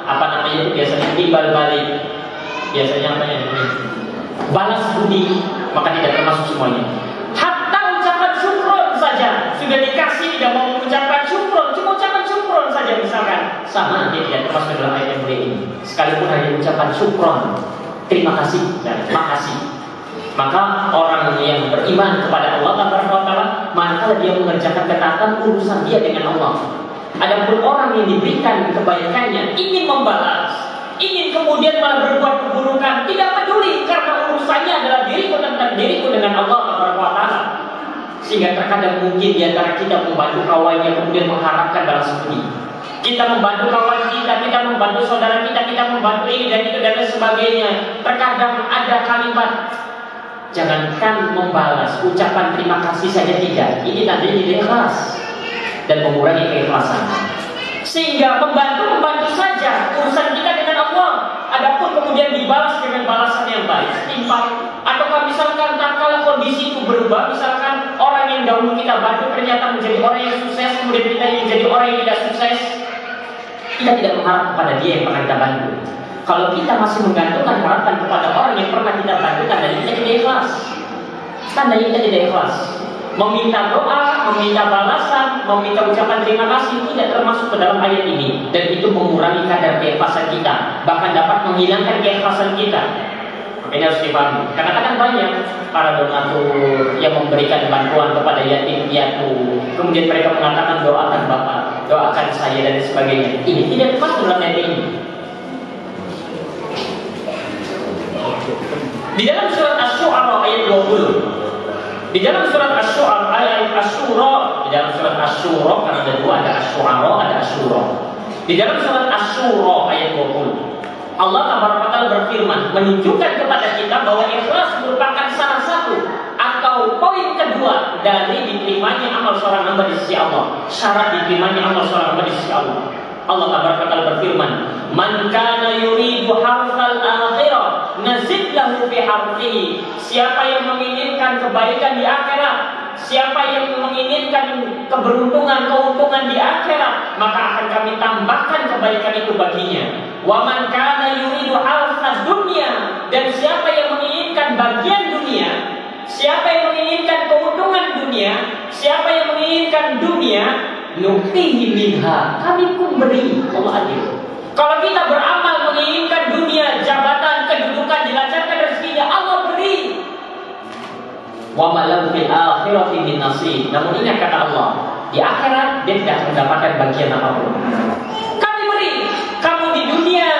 apa namanya itu biasanya timbal balik, biasanya apa yang balas budi, maka tidak termasuk semuanya. Hatta ucapan syukron saja sudah dikasih, tidak mau mengucapkan syukron, cuma ucapan syukron saja misalkan, sama dia tidak termasuk dalam ayat yang mulia ini. Sekalipun hanya ucapan syukron, terima kasih dan makasih, maka orang yang beriman kepada Allah Ta'ala, manakala dia mengerjakan ketaatan, urusan dia dengan Allah. Adapun orang yang diberikan kebaikannya ingin membalas, ingin kemudian malah berbuat keburukan, tidak peduli karena urusannya adalah diriku tentang diriku dengan Allah Ta'ala. Sehingga terkadang mungkin di antara kita membantu kawannya kemudian mengharapkan balas budi. Kita membantu kawan kita membantu saudara kita membantu ini dan itu dan lain sebagainya. Terkadang ada kalimat, jangankan membalas, ucapan terima kasih saja tidak. Ini tandanya tidak ikhlas dan mengurangi keikhlasan. Sehingga membantu saja urusan kita dengan Allah. Adapun kemudian dibalas dengan balasan yang baik, setimpal. Ataukah misalkan tatkala kondisi itu berubah, misalkan orang yang dahulu kita bantu ternyata menjadi orang yang sukses, kemudian kita yang menjadi orang yang tidak sukses, kita tidak mengharap kepada dia yang pernah kita bantu. Kalau kita masih menggantungkan harapan kepada orang yang pernah kita bantu, tandanya kita tidak ikhlas. Tandanya kita tidak ikhlas. Meminta doa, meminta balasan, meminta ucapan terima kasih tidak termasuk ke dalam ayat ini, dan itu mengurangi kadar keikhlasan kita, bahkan dapat menghilangkan keikhlasan kita. Ini harus dipahami. Kadang-kadang banyak para donatur yang memberikan bantuan kepada yatim piatu, kemudian mereka mengatakan doakan Bapak, doakan saya dan sebagainya. Ini tidak masuk dalam ayat ini. Di dalam surat Asy-Syu'ara ayat 20. Di dalam surat Asy-Syu'ara ayat Asy-Syura, di dalam surat Asy-Syura karena ada dua, ada Asy-Syu'ara, ada Asy-Syura. Di dalam surat Asy-Syura ayat 20. Allah Taala berfirman menunjukkan kepada kita bahwa ikhlas merupakan salah satu atau poin kedua dari diterimanya amal seorang hamba di sisi Allah. Syarat diterimanya amal seorang hamba di sisi Allah. Allah Taala berfirman, "Man kana yuridu harfal akhirah, nazid lahu fi harfihi." Siapa yang menginginkan kebaikan di akhirat, siapa yang menginginkan keberuntungan, keuntungan di akhirat, maka akan kami tambahkan kebaikan itu baginya. Wa man kana yuridu harfad dunya, dan siapa yang menginginkan bagian dunia, siapa yang menginginkan keuntungan dunia, siapa yang menginginkan dunia, nuqtihi minha, kami pun beri. Allah adil. Kalau kita beramal menginginkan dunia, jabatan, kedudukan, dilancarkan rezekinya, Allah beri. Wa ma lahu fil akhirati min nasib. Namun ingat kata Allah, di akhirat dia tidak akan mendapatkan bagian apapun. Kami beri. Kamu di dunia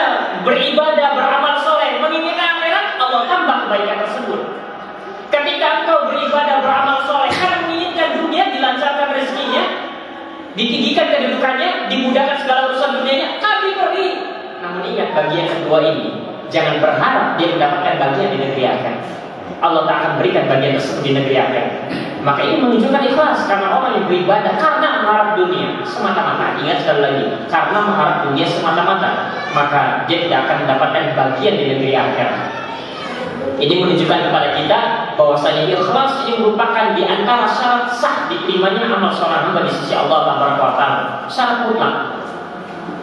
beribadah, beramal soleh, menginginkan akhirat, Allah tambah kebaikan tersebut. Ketika engkau beribadah, beramal soleh, karena menginginkan dunia, dilancarkan rezekinya, ditinggikan kedudukannya, dimudahkan segala urusan dunianya, kami beri. Namun ingat bagian kedua ini, jangan berharap dia mendapatkan bagian di negeri akhirat. Allah tak akan berikan bagian tersebut di negeri akhirat. Maka ini menunjukkan ikhlas, karena orang yang beribadah karena mengharap dunia semata-mata. Ingat sekali lagi, karena mengharap dunia semata-mata, maka dia tidak akan mendapatkan bagian di negeri akhirat. Ini menunjukkan kepada kita bahwasanya ikhlas ini merupakan di antara syarat sah diterimanya amal seorang hamba di sisi Allah Taala. Syarat mutlak.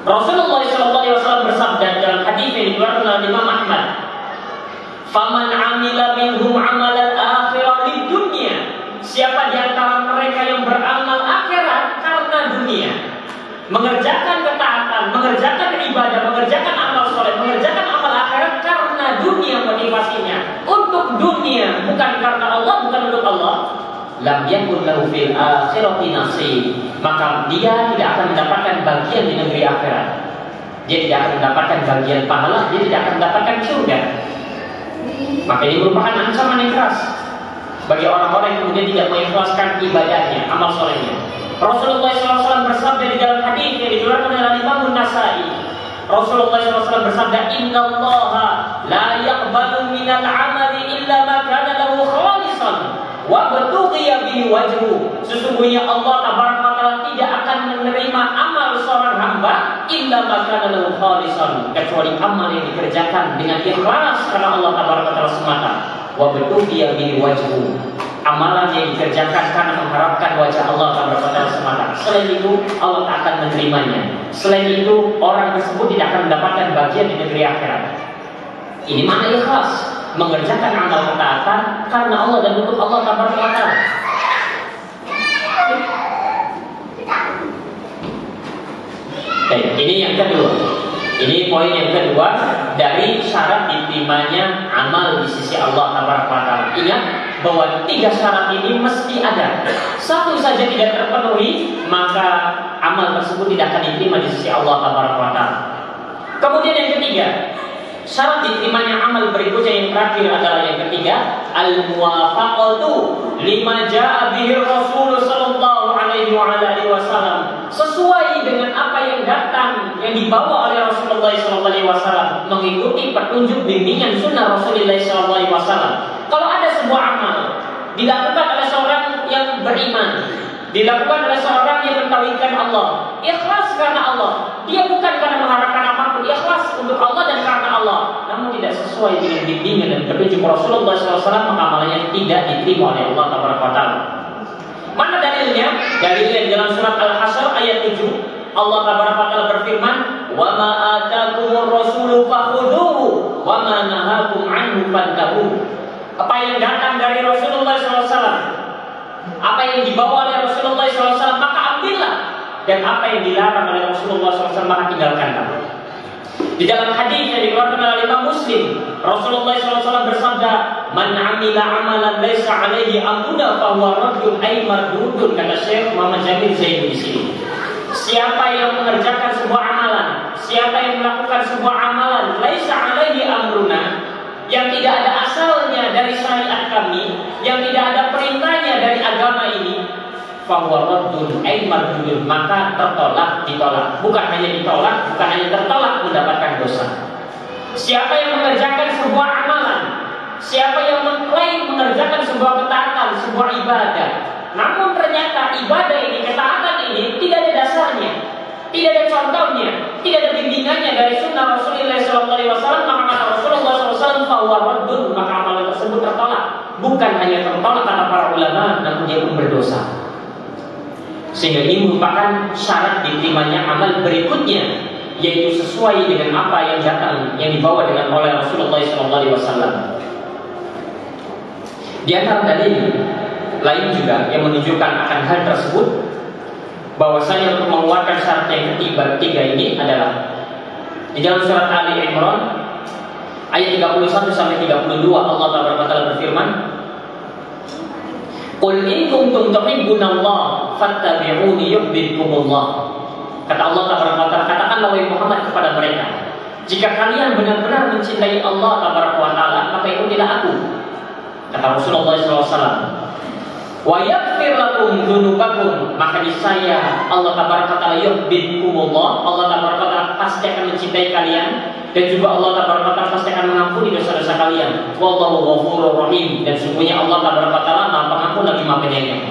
Rasulullah SAW bersabda dalam hadis yang dikeluarkan oleh Imam Ahmad, "Faman 'amila minhum 'amalan akhirah lid dunya." Siapa di antara mereka yang beramal akhirat karena dunia, mengerjakan ketaatan, mengerjakan ibadah, mengerjakan amal soleh, mengerjakan amal akhirat karena dunia motivasinya, untuk dunia, bukan karena Allah, bukan untuk Allah, lam yakun lahu fil akhirati nasib, maka dia tidak akan mendapatkan bagian di negeri akhirat. Dia tidak akan mendapatkan bagian pahala, dia tidak akan mendapatkan surga. Maka ini merupakan ancaman yang keras bagi orang-orang yang kemudian tidak mengikhlaskan ibadahnya, amal solehnya. Rasulullah SAW bersabda di dalam hadis yang dikeluarkan oleh Imam An-Nasa'i. Rasulullah SAW bersabda, "Innallaha la yaqbalu minal 'amali illa ma kana lahu khalisan wa batughiya bihi wajhu." Sesungguhnya Allah Taala tidak akan menerima amal seorang hamba illa ma kana lahu khalisan, kecuali amal yang dikerjakan dengan ikhlas karena Allah Taala semata. Wa batughiya bihi wajhu, amalan yang dikerjakan karena mengharapkan wajah Allah Taala semata. Selain itu Allah tak akan menerimanya. Selain itu orang tersebut tidak akan mendapatkan bagian di negeri akhirat. Ini makna ikhlas, mengerjakan amal ketaatan karena Allah dan untuk Allah Taala. Baik, ini yang kedua. Ini poin yang kedua dari syarat diterimanya amal di sisi Allah Taala. Ingat bahwa 3 syarat ini mesti ada. Satu saja tidak terpenuhi, maka amal tersebut tidak akan diterima di sisi Allah Taala. Kemudian yang ketiga, syarat diterimanya amal berikutnya yang terakhir adalah yang ketiga, ketiga, al-muwafaqatu lima jaa bihi Rasul sallallahu alaihi wasallam. Sesuai dengan apa yang datang, yang dibawa oleh Rasulullah sallallahu alaihi wasallam, mengikuti petunjuk bimbingan sunnah Rasulullah sallallahu alaihi wasallam. Kalau ada sebuah amal dilakukan oleh seorang yang beriman, dilakukan oleh seorang yang mentauhidkan Allah, ikhlas karena Allah, dia bukan karena mengharapkan apapun, ikhlas untuk Allah dan karena Allah, namun tidak sesuai dengan bimbingan dan petunjuk Rasulullah SAW, maka amalnya tidak diterima oleh Allah Taala. Mana dalilnya? Dalilnya dalam surat Al-Hasyr ayat 7. Allah Taala berfirman, "Wa ma atakumur rasulu fakhudhuhu wa ma nahakum anhu fantahu." Apa yang datang dari Rasulullah SAW, apa yang dibawa oleh Rasulullah SAW, maka ambillah, dan apa yang dilarang oleh Rasulullah SAW, maka tinggalkanlah. Di dalam hadis yang dikeluarkan oleh Imam Muslim, Rasulullah SAW bersabda, "Man 'amila 'amalan laisa 'alaihi amruna fa huwa raddun ay mardudun," kata Syekh Muhammad Jamil Zain di sini. Siapa yang mengerjakan sebuah amalan, siapa yang melakukan sebuah amalan laisa 'alaihi amruna, yang tidak ada asalnya dari syariat kami, yang tidak ada perintahnya dari agama ini, fahuwa raddun ay mardudun, maka tertolak, ditolak. Bukan hanya ditolak, bukan hanya tertolak, mendapatkan dosa. Siapa yang mengerjakan sebuah amalan, siapa yang mengklaim mengerjakan sebuah ketaatan, sebuah ibadah, namun ternyata ibadah ini, ketaatan ini tidak ada dasarnya, tidak ada contohnya, tidak ada bimbingannya dari sunnah Rasulullah SAW, maka kata Rasulullah SAW, fahuwa raddun, maka amalan tersebut tertolak. Bukan hanya tertolak kata para ulama, namun dia pun berdosa. Sehingga ini merupakan syarat diterimanya amal berikutnya, yaitu sesuai dengan apa yang datang, yang dibawa dengan oleh Rasulullah SAW. Di antara dalil lain juga yang menunjukkan akan hal tersebut, bahwasanya untuk menguatkan syarat yang ketiga ini adalah di dalam surat Ali Imran ayat 31 sampai 32, Allah Taala berfirman, "Qul in kuntum tuhibbunallaha fattabi'uni yuhibbukumullah." Kata Allah Taala, katakanlah wahai Muhammad kepada mereka, jika kalian benar-benar mencintai Allah Taala, maka ikutilah aku. Kata Rasulullah SAW, "Wa yaghfir lakum dzunubakum," maka niscaya Allah Taala yuhibbukumullah, Allah Taala pasti akan mencintai kalian, dan juga Allah Taala pasti akan mengampuni dosa-dosa kalian. Wallahu ghafurur rahim, dan sungguhnya Allah Taala Maha Pengampun lagi Maha Penyayang.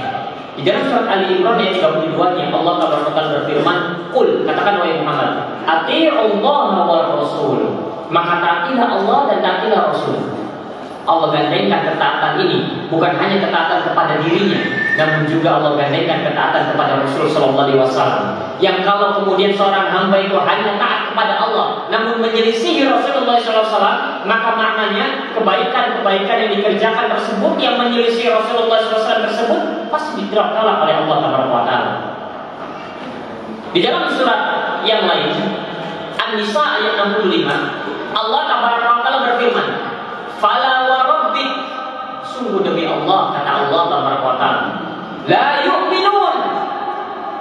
Di dalam surat Ali Imran ayat 32-nya Allah Taala berfirman, "Qul," katakan wahai Muhammad, "Atii'ullaha wa rasul," maka taatilah Allah dan taatilah Rasul. Allah gandengkan ketaatan ini bukan hanya ketaatan kepada dirinya, namun juga Allah gandengkan ketaatan kepada Rasul Sallallahu Alaihi Wasallam. Yang kalau kemudian seorang hamba itu hanya taat kepada Allah, namun menyelisihi Rasulullah SAW, maka maknanya kebaikan-kebaikan yang dikerjakan tersebut yang menyelisihi Rasulullah SAW tersebut pasti ditolak oleh Allah Taala. Di dalam surat yang lain, An-Nisa ayat 65, Allah Taala berfirman, "Fala wa rabbik," sungguh demi Allah, kata Allah Taala, "la yu'minun,"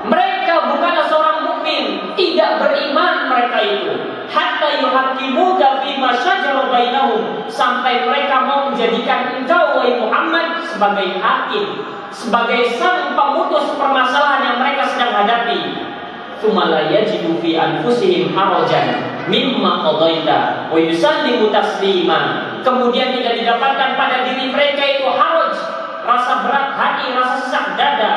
mereka bukanlah seorang mukmin, tidak beriman mereka itu, hatta yuhaqqimuka fima syajara bainahum, sampai mereka mau menjadikan engkau wahai Muhammad sebagai hakim, sebagai sang pemutus permasalahan yang mereka sedang hadapi. Tsumma la yajidu fi anfusihim harajan mimma qadaita wa yusallimu taslima, kemudian tidak didapatkan pada diri mereka itu haraj, rasa berat hati, rasa sesak dada,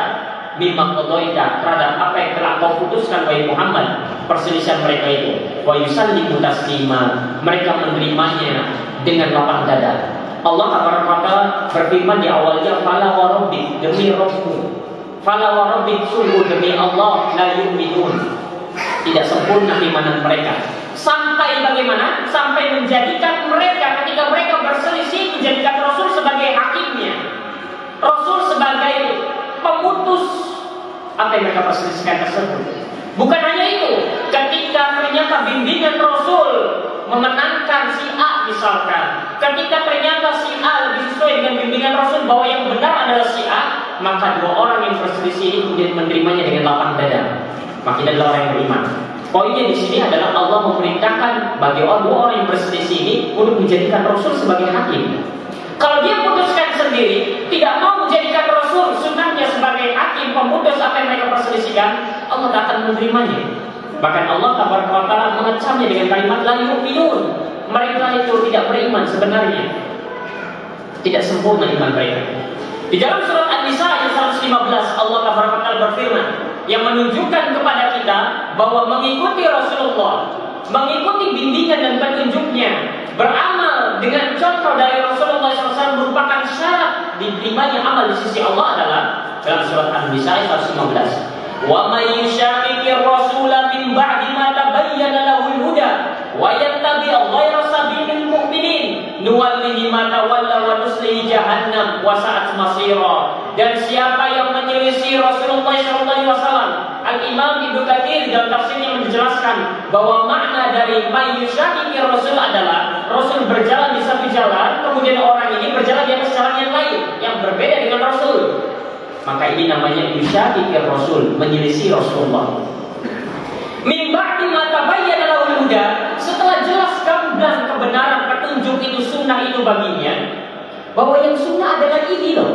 mimma qadaita, terhadap apa yang telah kau putuskan wahai Muhammad, perselisihan mereka itu, wa yusallimu taslima, mereka menerimanya dengan lapang dada. Allah Taala berfirman di awalnya, "Fala wa rabbik," demi Rabbmu, "Fala wa rabbik," sungguh demi Allah, "la yu'minun," tidak sempurna keimanan mereka. Sampai bagaimana? Sampai menjadikan mereka, ketika mereka berselisih, menjadikan Rasul sebagai hakimnya, Rasul sebagai pemutus apa yang mereka perselisihkan tersebut. Bukan hanya itu, ketika ternyata bimbingan Rasul memenangkan si A misalkan, ketika ternyata si A lebih sesuai dengan bimbingan Rasul bahwa yang benar adalah si A, maka dua orang yang berselisih ini kemudian menerimanya dengan lapang dada, maka dia adalah orang yang beriman. Poinnya di sini adalah Allah memerintahkan bagi dua orang yang berselisih ini untuk menjadikan Rasul sebagai hakim. Kalau dia putuskan sendiri, tidak mau menjadikan Rasul sunnahnya sebagai hakim pemutus apa yang mereka perselisihkan, Allah tak akan menerimanya. Bahkan Allah Taala mengecamnya dengan kalimat la yu'minun. Mereka itu tidak beriman sebenarnya. Tidak sempurna iman mereka. Di dalam surat An-Nisa ayat 115 Allah Taala berfirman yang menunjukkan kepada kita bahwa mengikuti Rasulullah, mengikuti bimbingan dan petunjuknya, beramal dengan contoh dari Rasulullah SAW merupakan syarat diterimanya amal di sisi Allah adalah dalam surat An-Nisa ayat 115. Wa may yushaqiqir rasula min ba'di ma tabayyana lahul huda wa yattabi' ghayra sabilil mu'minin nuwallihi ma tawalla wa nuslihi jahannam wa sa'at masira. Dan siapa yang menyelisih Rasulullah SAW, Al-Imam Ibnu Katsir dalam tafsirnya menjelaskan bahwa makna dari may yushaqiqir rasul adalah Rasul berjalan di satu jalan, kemudian orang ini berjalan di atas jalan yang lain yang berbeda dengan Rasul. Maka ini namanya yushaqiqir rasul, menyelisih Rasulullah. Min ba'di ma tabayyana lahul huda, setelah jelas gamblang kebenaran petunjuk itu sunnah itu baginya, bahwa yang sunnah adalah ini loh,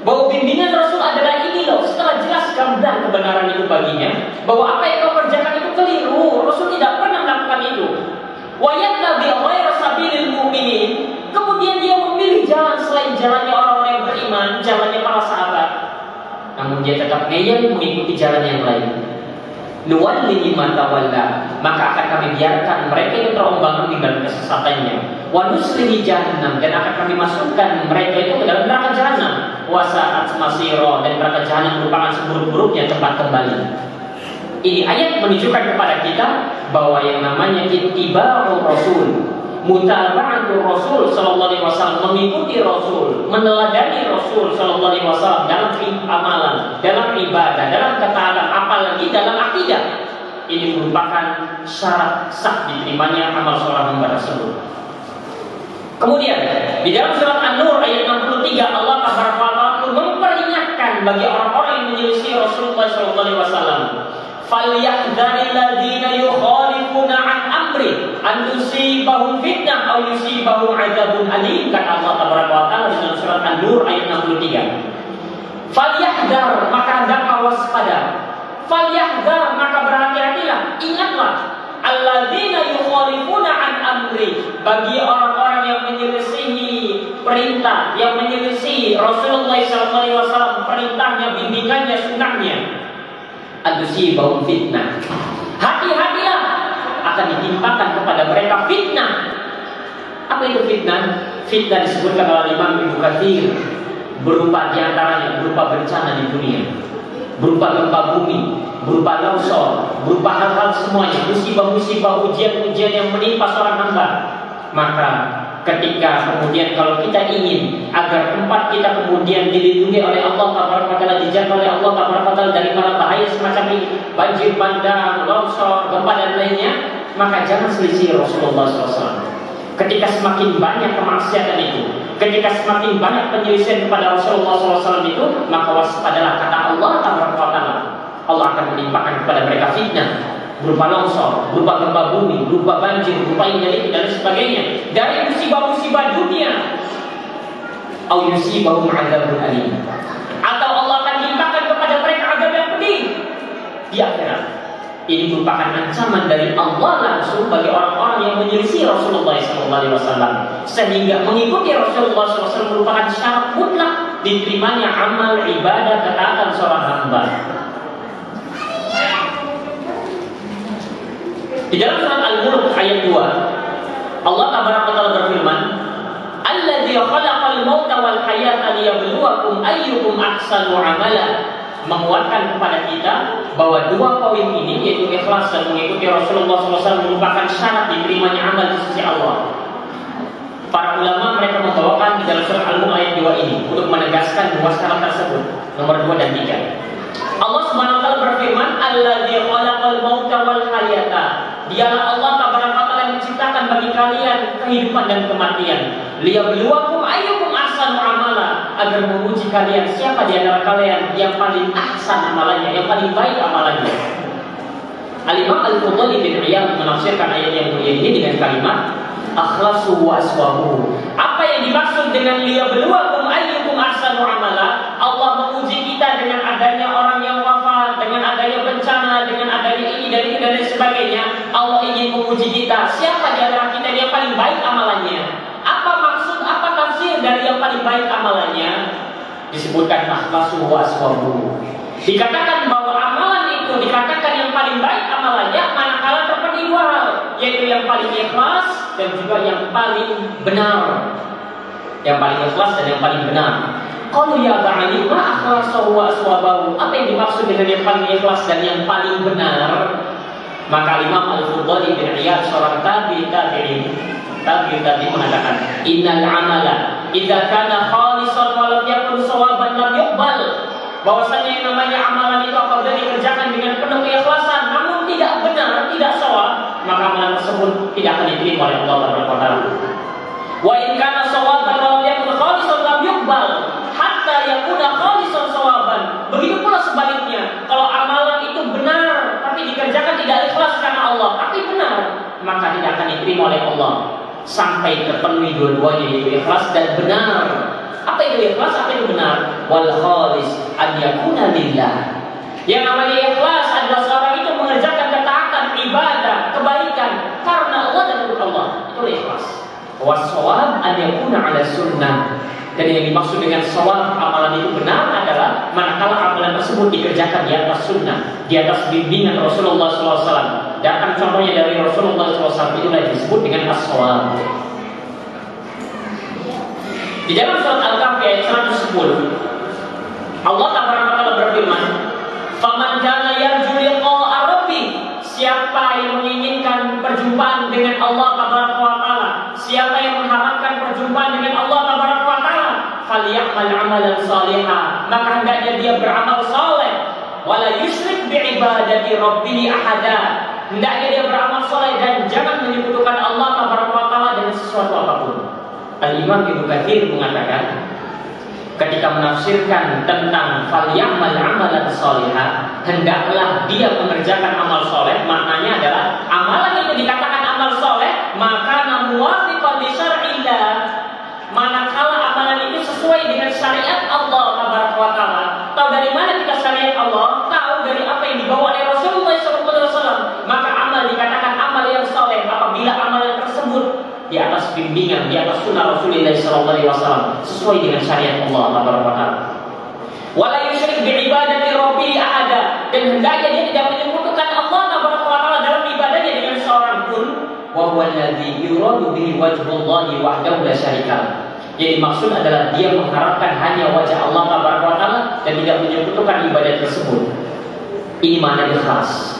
bahwa bimbingan Rasul adalah ini loh. Setelah jelas gamblang kebenaran itu baginya, bahwa apa yang kau kerjakan itu keliru, Rasul tidak pernah melakukan itu. Wa yattabi' ghayra sabilil mu'minin, kemudian dia memilih jalan selain jalannya orang-orang yang beriman, jalannya para sahabat, namun dia tetap ngeyel mengikuti jalan yang lain. Nuwallihi ma tawalla, maka akan kami biarkan mereka itu terombang-ambing dalam kesesatannya. Wa nuslihi jahannam, dan akan kami masukkan mereka itu ke dalam neraka jahanam. Wa sa'at masira, dan neraka jahanam merupakan seburuk-buruknya tempat kembali. Ini ayat menunjukkan kepada kita bahwa yang namanya ittiba'ur rasul, mutaba'atur Rasul sallallahu alaihi wasallam, mengikuti Rasul, meneladani Rasul sallallahu alaihi wasallam dalam amalan, dalam ibadah, dalam ketaatan, apalagi dalam akidah. Ini merupakan syarat sah diterimanya amal seorang hamba tersebut. Kemudian di dalam surat An-Nur ayat 63 Allah Taala memperingatkan bagi orang-orang yang menyelisih Rasulullah sallallahu alaihi wasallam, falyahdharil ladzina yukhalifuna an amri an tusibahum fitnah aw yusibahum adzabun alim, kata Allah Taala di dalam surat An-Nur ayat 63. Falyahdhar, maka hendaklah waspada. Falyahdhar, maka berhati-hatilah, ingatlah. Alladzina yukhalifuna an amri, bagi orang-orang yang menyelisihi perintah, yang menyelisihi Rasulullah SAW, perintahnya, bimbingannya, sunnahnya, atusibahum fitnah, hati-hatilah, akan ditimpakan kepada mereka fitnah. Apa itu fitnah? Fitnah disebutkan oleh Imam Ibnu Katsir berupa diantaranya berupa bencana di dunia, berupa gempa bumi, berupa longsor, berupa hal-hal semuanya, musibah-musibah, ujian-ujian yang menimpa seorang hamba. Maka ketika kemudian kalau kita ingin agar tempat kita kemudian dilindungi oleh Allah Taala, dijaga oleh Allah Taala dari para bahaya semacam ini, banjir bandang, longsor, gempa dan lainnya, maka jangan selisih Rasulullah SAW. Ketika semakin banyak kemaksiatan itu, ketika semakin banyak penyelisihan kepada Rasulullah SAW itu, maka waspadalah, kata Allah Taala. Allah akan menimpakan kepada mereka fitnah berupa longsor, berupa gempa bumi, berupa banjir, berupa ini dan sebagainya, dari musibah-musibah dunia. Au yusibahum adzabun alim, atau Allah akan timpakan kepada mereka azab yang pedih di akhirat. Ini merupakan ancaman dari Allah langsung bagi orang-orang yang menyelisih Rasulullah SAW, sehingga mengikuti Rasulullah SAW merupakan syarat mutlak diterimanya amal ibadah ketaatan seorang hamba. Di dalam surat Al-Mulk ayat 2 Allah Taala berfirman, alladzi khalaqal mauta wal hayata liyabluwakum ayyukum ahsanu amala, menguatkan kepada kita bahwa dua poin ini, yaitu ikhlas dan mengikuti Rasulullah SAW, merupakan syarat diterimanya amal di sisi Allah. Para ulama mereka membawakan di dalam surat Al-Mulk ayat 2 ini untuk menegaskan dua syarat tersebut, nomor 2 dan 3. Allah Subhanahu wa taala berfirman, alladzi khalaqal mauta wal hayata, dialah Allah Taala yang menciptakan bagi kalian kehidupan dan kematian, liyabluwakum ayyukum ahsanu amala, agar menguji kalian siapa di antara kalian yang paling ahsan amalannya, yang paling baik amalannya. Al-Imam Al-Fudhali bin Iyad menafsirkan ayat yang mulia ini dengan kalimat akhlasu wa aswabu. Apa yang dimaksud dengan liyabluwakum ayyukum ahsanu amala, Allah menguji kita dengan adanya orang yang wafat, dengan adanya bencana, dengan adanya ini dan itu dan lain sebagainya. Allah ingin menguji kita, siapa di antara kita yang paling baik amalannya. Apa maksud, apa tafsir dari yang paling baik amalannya? Disebutkan akhlasu wa aswabu. Dikatakan bahwa amalan itu dikatakan yang paling baik amalannya manakala terpenuhi dua hal, yaitu yang paling ikhlas dan juga yang paling benar. Yang paling ikhlas dan yang paling benar. Qalu ya ba'ali ma akhlasahu wa aswabahu. Apa yang dimaksud dengan yang paling ikhlas dan yang paling benar? Maka Imam Al-Fudhali bin Iyad seorang tabi'in mengatakan, innal amala idza kana khalisan wa lam yakun sawaban lam yuqbal. Bahwasanya yang namanya amalan itu apabila dikerjakan dengan penuh keikhlasan namun tidak benar, tidak shawab, maka amalan tersebut tidak akan diterima oleh Allah Taala. Wa in kana sawaban wa lam yakun khalisan lam yuqbal hatta yakuna khalisan sawaban. Begitu pula sebaliknya, kalau amalan itu benar tapi dikerjakan tidak ikhlas karena Allah, tapi benar, maka tidak akan diterima oleh Allah sampai terpenuhi dua-duanya, yaitu ikhlas dan benar. Apa itu ikhlas? Apa itu benar? Wal khalis an yakuna lillah. Yang namanya ikhlas adalah seorang itu mengerjakan ketaatan, ibadah, kebaikan karena Allah dan untuk Allah. Itu ikhlas. Wasawab an yakuna ala sunnah. Dan yang dimaksud dengan sawab amalan itu benar adalah manakala amalan tersebut dikerjakan di atas sunnah, di atas bimbingan Rasulullah SAW. Datang contohnya dari Rasulullah SAW, itulah disebut dengan as-sawab. Di dalam surat Al-Kahfi ayat 110, Allah Taala berfirman, "Faman kana yarju liqa'a rabbih." Siapa yang menginginkan perjumpaan dengan Allah Taala, siapa yang mengharapkan perjumpaan dengan Allah Taala, falyamal amalan salihah, maka hendaknya dia beramal saleh, wala yusyrik bi ibadati rabbih ahada. Hendaknya dia beramal saleh dan jangan menyekutukan Allah Taala dengan sesuatu apapun. Al-Imam Ibnu Katsir mengatakan, ketika menafsirkan tentang falyamal amalan salihah, hendaklah dia mengerjakan amal soleh, maknanya adalah amalan itu dikatakan amal soleh maka muwafiqan li syar'illah, manakala amalan itu sesuai dengan syariat Allah Taala. Tahu dari mana kita syariat Allah? Tahu dari apa yang dibawa oleh Rasulullah SAW. Maka amal dikatakan amal yang soleh apabila amalan tersebut di atas bimbingan, di atas sunnah Rasulullah SAW, sesuai dengan syariat Allah Taala. Wala yusyrik bi ibadati rabbih ahada, dan hendaknya dia tidak menyekutukan Allah Taala dalam ibadahnya dengan seorang pun. Wa huwa alladzi yuradu bihi wajhullahi wahdahu la syarika. Yang dimaksud adalah dia mengharapkan hanya wajah Allah Taala dan tidak menyekutukan ibadah tersebut. Ini makna ikhlas.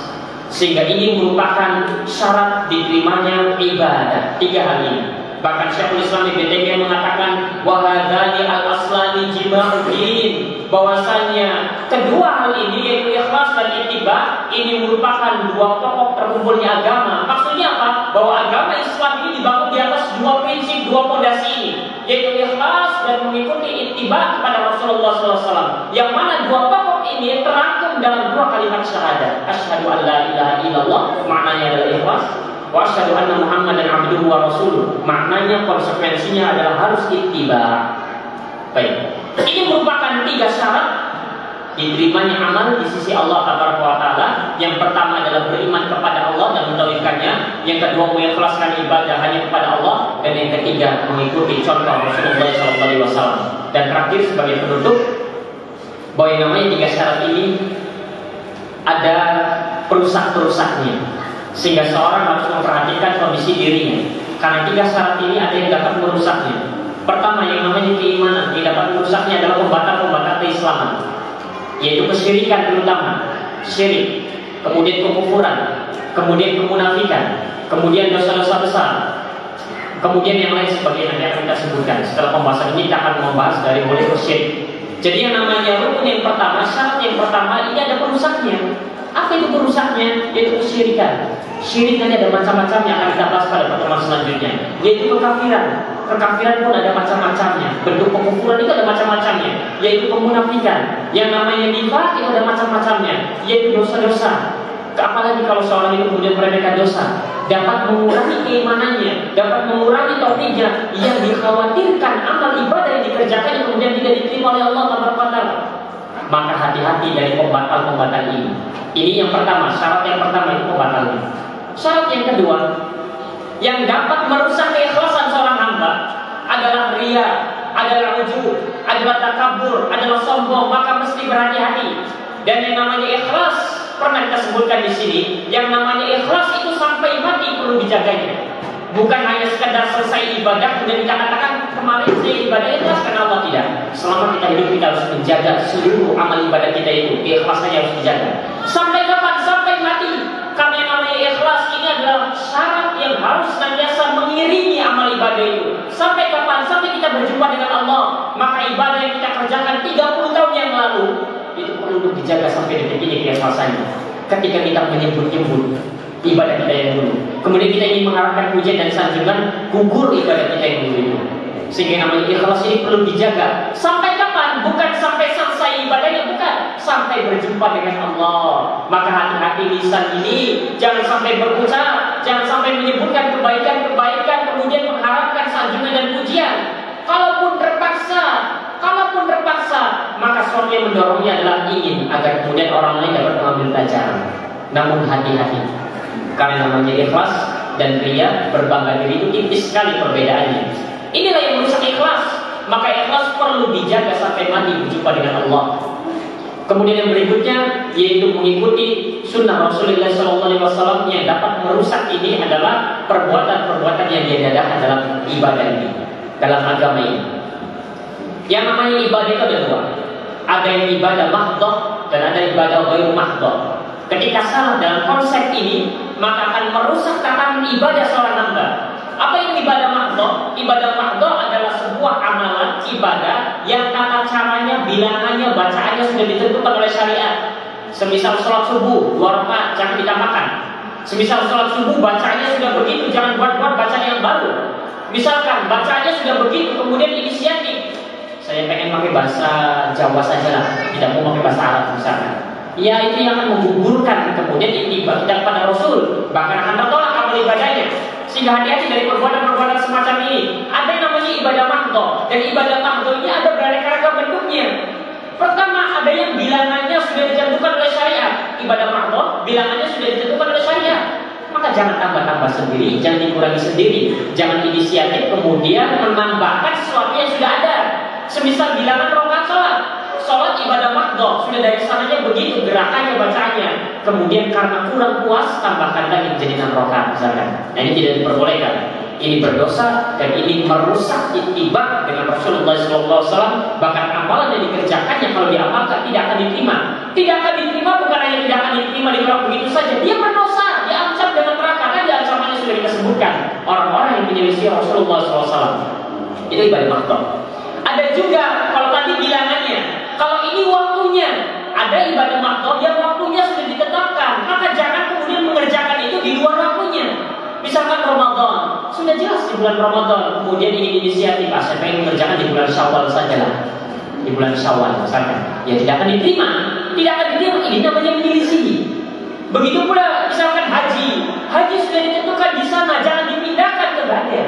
Sehingga ini merupakan syarat diterimanya ibadah. Tiga hal ini. Bahkan Syekhul Islam Ibnu Taimiyah mengatakan wa hadzani al-aslani jima'uddin, bahwasanya kedua hal ini yaitu ikhlas dan ittiba ini merupakan dua pokok terkumpulnya agama. Maksudnya apa? Bahwa agama Islam ini dibangun di atas dua prinsip, dua fondasi ini, yaitu ikhlas dan mengikuti ittiba kepada Rasulullah SAW. Yang mana dua pokok ini terangkum dalam dua kalimat syahadat. Asyhadu an la ilaha illallah, maknanya adalah ikhlas. Wa asyhadu anna Muhammadan abduhu wa rasuluh, maknanya konsekuensinya adalah harus ittiba. Baik. Ini merupakan tiga syarat diterimanya amal di sisi Allah Taala. Yang pertama adalah beriman kepada Allah dan mentauhidkannya. Yang kedua mengikhlaskan ibadah hanya kepada Allah. Dan yang ketiga mengikuti contoh Rasulullah SAW. Dan terakhir sebagai penutup, bahwa yang namanya tiga syarat ini ada perusak-perusaknya, sehingga seorang harus memperhatikan kondisi dirinya. Karena tiga syarat ini ada yang dapat merusaknya. Pertama, yang namanya keimanan, yang dapat merusaknya adalah pembatal-pembatal keislaman, yaitu kesyirikan terutama, syirik, kemudian kekufuran, kemudian kemunafikan, kemudian dosa-dosa besar, kemudian yang lain sebagainya yang kita sebutkan. Setelah pembahasan ini kita akan membahas dari mulai syirik. Jadi yang namanya rukun yang pertama, syarat yang pertama ini ada perusaknya. Apa itu perusaknya? Yaitu kesyirikan. Syirik nanti ada macam-macamnya, akan kita bahas pada pertemuan selanjutnya. Yaitu kekafiran. Kekafiran pun ada macam-macamnya. Bentuk pengkufuran itu ada macam-macamnya. Yaitu kemunafikan. Yang namanya nifaq itu ada macam-macamnya. Yaitu dosa-dosa. Apalagi kalau seorang itu kemudian meremehkan dosa. dapat mengurangi keimanannya, dapat mengurangi tauhidnya, yang dikhawatirkan amal ibadah yang dikerjakannya kemudian tidak diterima oleh Allah Taala. Maka hati-hati dari pembatal-pembatal ini. Ini yang pertama, syarat yang pertama itu pembatalnya. Syarat yang kedua, yang dapat merusak keikhlasan seorang hamba adalah riya, adalah ujub, adalah takabur, adalah sombong. Maka mesti berhati-hati. Dan yang namanya ikhlas pernah kita sebutkan di sini, yang namanya ikhlas itu sampai mati perlu dijaganya. Bukan hanya sekedar selesai ibadah kemudian kita katakan kemarin saya ibadah ikhlas karena Allah, tidak. Selama kita hidup kita harus menjaga seluruh amal ibadah kita itu, keikhlasannya harus dijaga. Sampai kapan? Sampai mati. Karena yang namanya ikhlas ini adalah syarat yang harus senantiasa mengiringi amal ibadah itu. Sampai kapan? Sampai kita berjumpa dengan Allah. Maka ibadah yang kita kerjakan 30 tahun yang lalu itu perlu dijaga sampai detik ini keikhlasannya. Ketika kita menyebut-nyebut ibadah kita yang dulu, kemudian kita ingin mengharapkan pujian dan sanjungan, gugur ibadah kita yang dulu itu. Sehingga namanya ikhlas ini perlu dijaga. Sampai kapan? Bukan sampai selesai ibadahnya, bukan. Sampai berjumpa dengan Allah. Maka hati-hati lisan ini jangan sampai berucap, jangan sampai menyebutkan kebaikan-kebaikan kemudian mengharapkan sanjungan dan pujian. Kalaupun terpaksa, maka sesuatu yang mendorongnya adalah ingin agar kemudian orang lain dapat mengambil pelajaran. Namun hati-hati, karena namanya ikhlas dan riya, berbangga diri itu tipis sekali perbedaannya. Inilah yang merusak ikhlas. Maka ikhlas perlu dijaga sampai mati berjumpa dengan Allah. Kemudian yang berikutnya yaitu mengikuti sunnah Rasulullah SAW yang dapat merusak ini adalah perbuatan-perbuatan yang diadakan dalam ibadah ini, dalam agama ini. Yang namanya ibadah itu ada dua. Ada yang ibadah mahdoh dan ada ibadah ghairu mahdoh. Ketika salah dalam konsep ini, maka akan merusak tatanan ibadah seorang hamba. Apa yang ibadah mahdoh? Ibadah mahdoh adalah sebuah amalan ibadah yang tata caranya, bilangannya, bacaannya sudah ditentukan oleh syariat. Semisal sholat subuh 2 rakaat jangan ditambahkan. Semisal sholat subuh bacaannya sudah begitu, jangan buat-buat bacaan yang baru. Misalkan bacaannya sudah begitu, kemudian inisiatif, saya pengen pakai bahasa Jawa saja lah, tidak mau pakai bahasa Arab misalkan. Ya itu yang akan menggugurkan kemudian ibadah kepada Rasul, bahkan akan tertolak amal ibadahnya. Sehingga hati-hati dari perbuatan-perbuatan semacam ini. Ada yang namanya ibadah mahdoh, dan ibadah mahdoh ini ada beraneka ragam bentuknya. Pertama, ada yang bilangannya sudah ditentukan oleh syariat. Ibadah mahdoh bilangannya sudah ditentukan oleh syariat. Maka jangan tambah-tambah sendiri, jangan dikurangi sendiri, jangan inisiatif kemudian menambahkan sesuatu yang sudah ada. Semisal bilangan rakaat sholat ibadah mahdoh sudah dari sananya begitu gerakannya, bacaannya, kemudian karena kurang puas tambahkan lagi menjadi 6 rakaat misalkan. Nah ini tidak diperbolehkan. Ini berdosa dan ini merusak ittiba dengan Rasulullah SAW. Bahkan amalan yang dikerjakannya kalau diamalkan tidak akan diterima. Tidak akan diterima, bukan hanya tidak akan diterima ditolak begitu saja. Dia berdosa, dia ancam dengan neraka. Kan di ancamannya sudah kita sebutkan, orang-orang yang menyelisih Rasulullah SAW. Itu ibadah mahdoh. Ada juga kalau tadi bilangannya, kalau ini waktunya, ada ibadah mahdoh yang waktunya sudah ditetapkan, maka jangan kemudian mengerjakan itu di luar waktunya. Misalkan Ramadan, sudah jelas di bulan Ramadan, kemudian ingin inisiatif, saya pengen mengerjakan di bulan Syawal sajalah, di bulan Syawal misalkan, ya tidak akan diterima, tidak akan diterima. Ini namanya menyelisihi. Begitu pula misalkan haji sudah ditentukan di sana, jangan dipindahkan ke Gadel.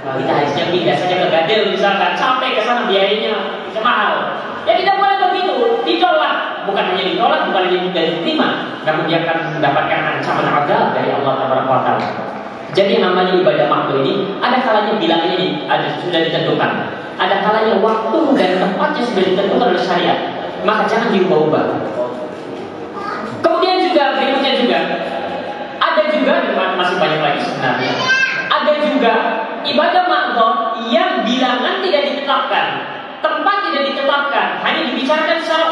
Nah, kita hajinya pindah saja ke Gadel misalkan, sampai ke sana biayanya bisa mahal. Ya tidak boleh begitu, ditolak. Bukan hanya ditolak, bukan hanya tidak diterima, namun dia akan mendapatkan ancaman azab dari Allah Taala. Jadi namanya ibadah mahdoh ini ada kalanya bilangannya sudah ditentukan, ada kalanya waktu dan tempatnya sudah ditentukan oleh syariat. Maka jangan diubah-ubah. Kemudian juga berikutnya juga ada juga masih banyak lagi sebenarnya. Ada juga ibadah mahdoh yang bilangan tidak ditetapkan, tempat tidak ditetapkan, hanya dibicarakan secara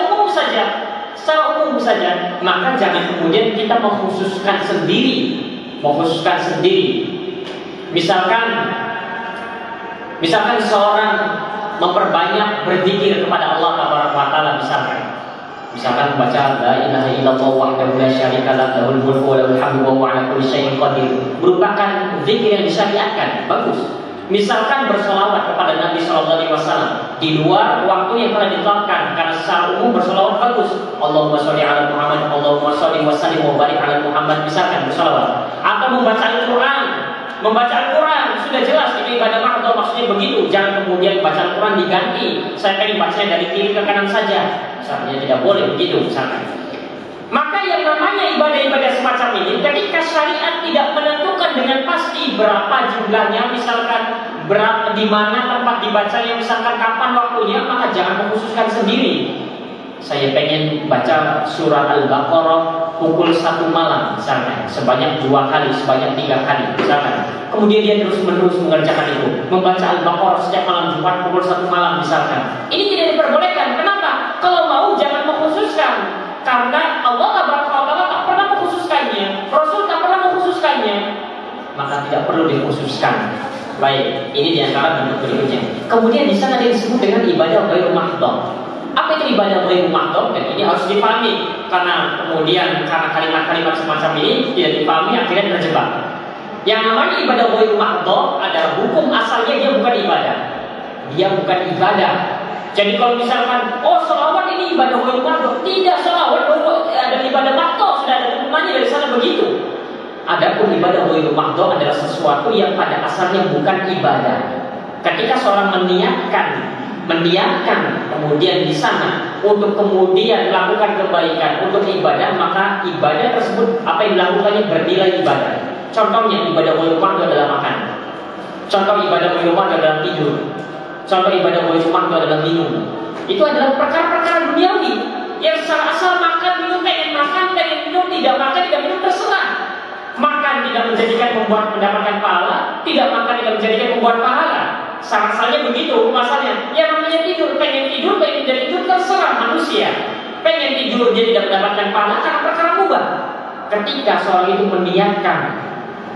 umum saja, maka jangan kemudian kita mengkhususkan sendiri. Misalkan seorang memperbanyak berzikir kepada Allah Taala misalkan membaca la ilaha illallah wahdahu la syarika lahu lahul mulku wa lahul hamdu wa huwa ala kulli syai'in qadir, merupakan zikir yang disyariatkan, bagus. Misalkan bersolawat kepada Nabi SAW di luar waktu yang telah ditetapkan, karena secara umum bersolawat bagus. Allahumma sholli ala Muhammad, Allahumma sholli wa sallim wa barik ala Muhammad, misalkan bersolawat. Atau atau membaca Al-Quran. Membaca Al-Quran sudah jelas itu ibadah mahdhah, maksudnya begitu. Jangan kemudian baca Al-Quran diganti, saya pengen bacanya dari kiri ke kanan saja, misalnya. Tidak boleh begitu misalkan. Maka yang namanya ibadah-ibadah semacam ini, ketika syariat tidak menentukan dengan pasti berapa jumlahnya, misalkan berapa, di mana tempat dibacanya, misalkan kapan waktunya, maka jangan mengkhususkan sendiri. Saya pengen baca surah Al-Baqarah pukul 1 malam misalkan, sebanyak 2 kali, sebanyak 3 kali misalkan. Kemudian dia terus-menerus mengerjakan itu, membaca Al-Baqarah setiap malam Jumat pukul 1 malam misalkan. Ini tidak diperbolehkan. Kenapa? Kalau mau jangan mengkhususkan, karena Allah tak pernah mengkhususkannya, Rasul tak pernah mengkhususkannya, maka tidak perlu dikhususkan. Baik, ini diantara bentuk berikutnya. Kemudian di sana disebut dengan ibadah ghairu mahdhah. Apa itu ibadah ghairu mahdhah? Dan ini harus dipahami, karena kemudian karena kalimat-kalimat semacam ini tidak dipahami akhirnya terjebak. Yang namanya ibadah ghairu mahdhah adalah hukum asalnya dia bukan ibadah. Dia bukan ibadah. Jadi kalau misalkan, oh sholawat ini ibadah ghairu mahdhah, tidak, sholawat ada ibadah mahdhah, sudah ada hukumannya dari sana begitu. Adapun ibadah ghairu mahdhah adalah sesuatu yang pada asalnya bukan ibadah. Ketika seorang meniatkan kemudian di sana untuk kemudian melakukan kebaikan untuk ibadah, maka ibadah tersebut apa yang dilakukannya bernilai ibadah. Contohnya ibadah ghairu mahdhah adalah makan. Contoh ibadah ghairu mahdhah adalah tidur. Contoh ibadah ghairu mahdhah adalah minum. Itu adalah perkara-perkara duniawi yang secara asal makan, minum, pengen minum, tidak makan, tidak minum, terserah. Makan tidak menjadikan mendapatkan pahala, tidak makan tidak menjadikan membuat pahala. Asalnya begitu masalahnya. Yang namanya tidur, pengen tidur terserah manusia. Pengen tidur dia tidak mendapatkan pahala karena perkara mubah. Ketika seorang itu meniatkan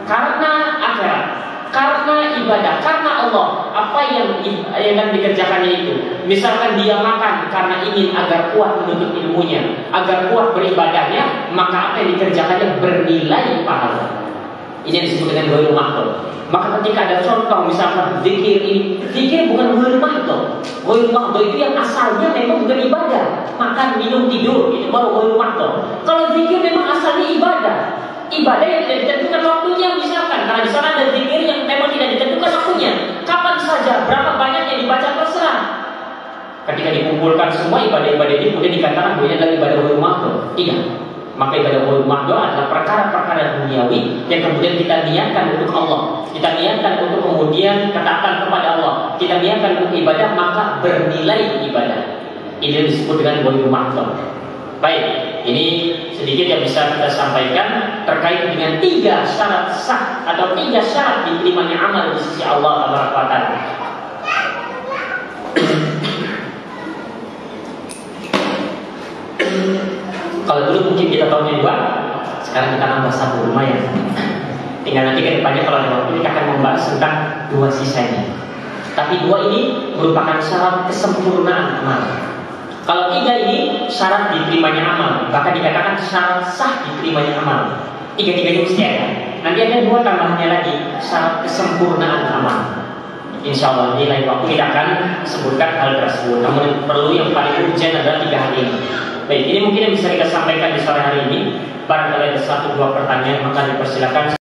karena akhirat, karena ibadah, karena Allah, apa yang dikerjakannya itu. Misalkan dia makan karena ingin agar kuat menuntut ilmunya, agar kuat beribadahnya, maka apa yang dikerjakannya bernilai pahala. Ini yang disebut dengan ghairu mahdhah. Maka ketika ada contoh misalkan zikir ini, zikir bukan ghairu mahdhah. Ghairu mahdhah itu yang asalnya memang bukan ibadah. Makan, minum, tidur, itu baru ghairu mahdhah. Kalau zikir memang asalnya ibadah. Ibadah yang tidak ditentukan waktunya misalkan, karena di sana ada zikir yang memang tidak ditentukan waktunya. Kapan saja, berapa banyak yang dibaca terserah. Ketika dikumpulkan semua ibadah-ibadah ini kemudian dikatakan bahwa ini adalah ibadah ghairu mahdhah. Tidak. Maka ibadah ghairu mahdhah adalah perkara-perkara duniawi yang kemudian kita niatkan untuk Allah, kita niatkan untuk kemudian ketaatan kepada Allah, kita niatkan untuk ibadah, maka bernilai ibadah. Ini disebut dengan ghairu mahdhah. Baik, ini sedikit yang bisa kita sampaikan terkait dengan 3 syarat sah atau 3 syarat diterimanya amal di sisi Allah Subhanahu wa taala. Kalau dulu mungkin kita tahunya 2, sekarang kita nambah 1, lumayan. Tinggal nanti ke depannya kalau ada waktu kita akan membahas tentang 2 sisanya. Tapi 2 ini merupakan syarat kesempurnaan amal. Kalau 3 ini syarat diterimanya amal, bahkan dikatakan syarat sah diterimanya amal. 3-tiganya mesti ada. Nanti ada 2 tambahannya lagi, syarat kesempurnaan amal. Insya Allah di lain waktu kita akan sebutkan hal tersebut. Namun perlu yang paling urgent adalah 3 hal ini. Baik, ini mungkin yang bisa kita sampaikan di sore hari ini. Barangkali ada 1-2 pertanyaan, maka dipersilakan.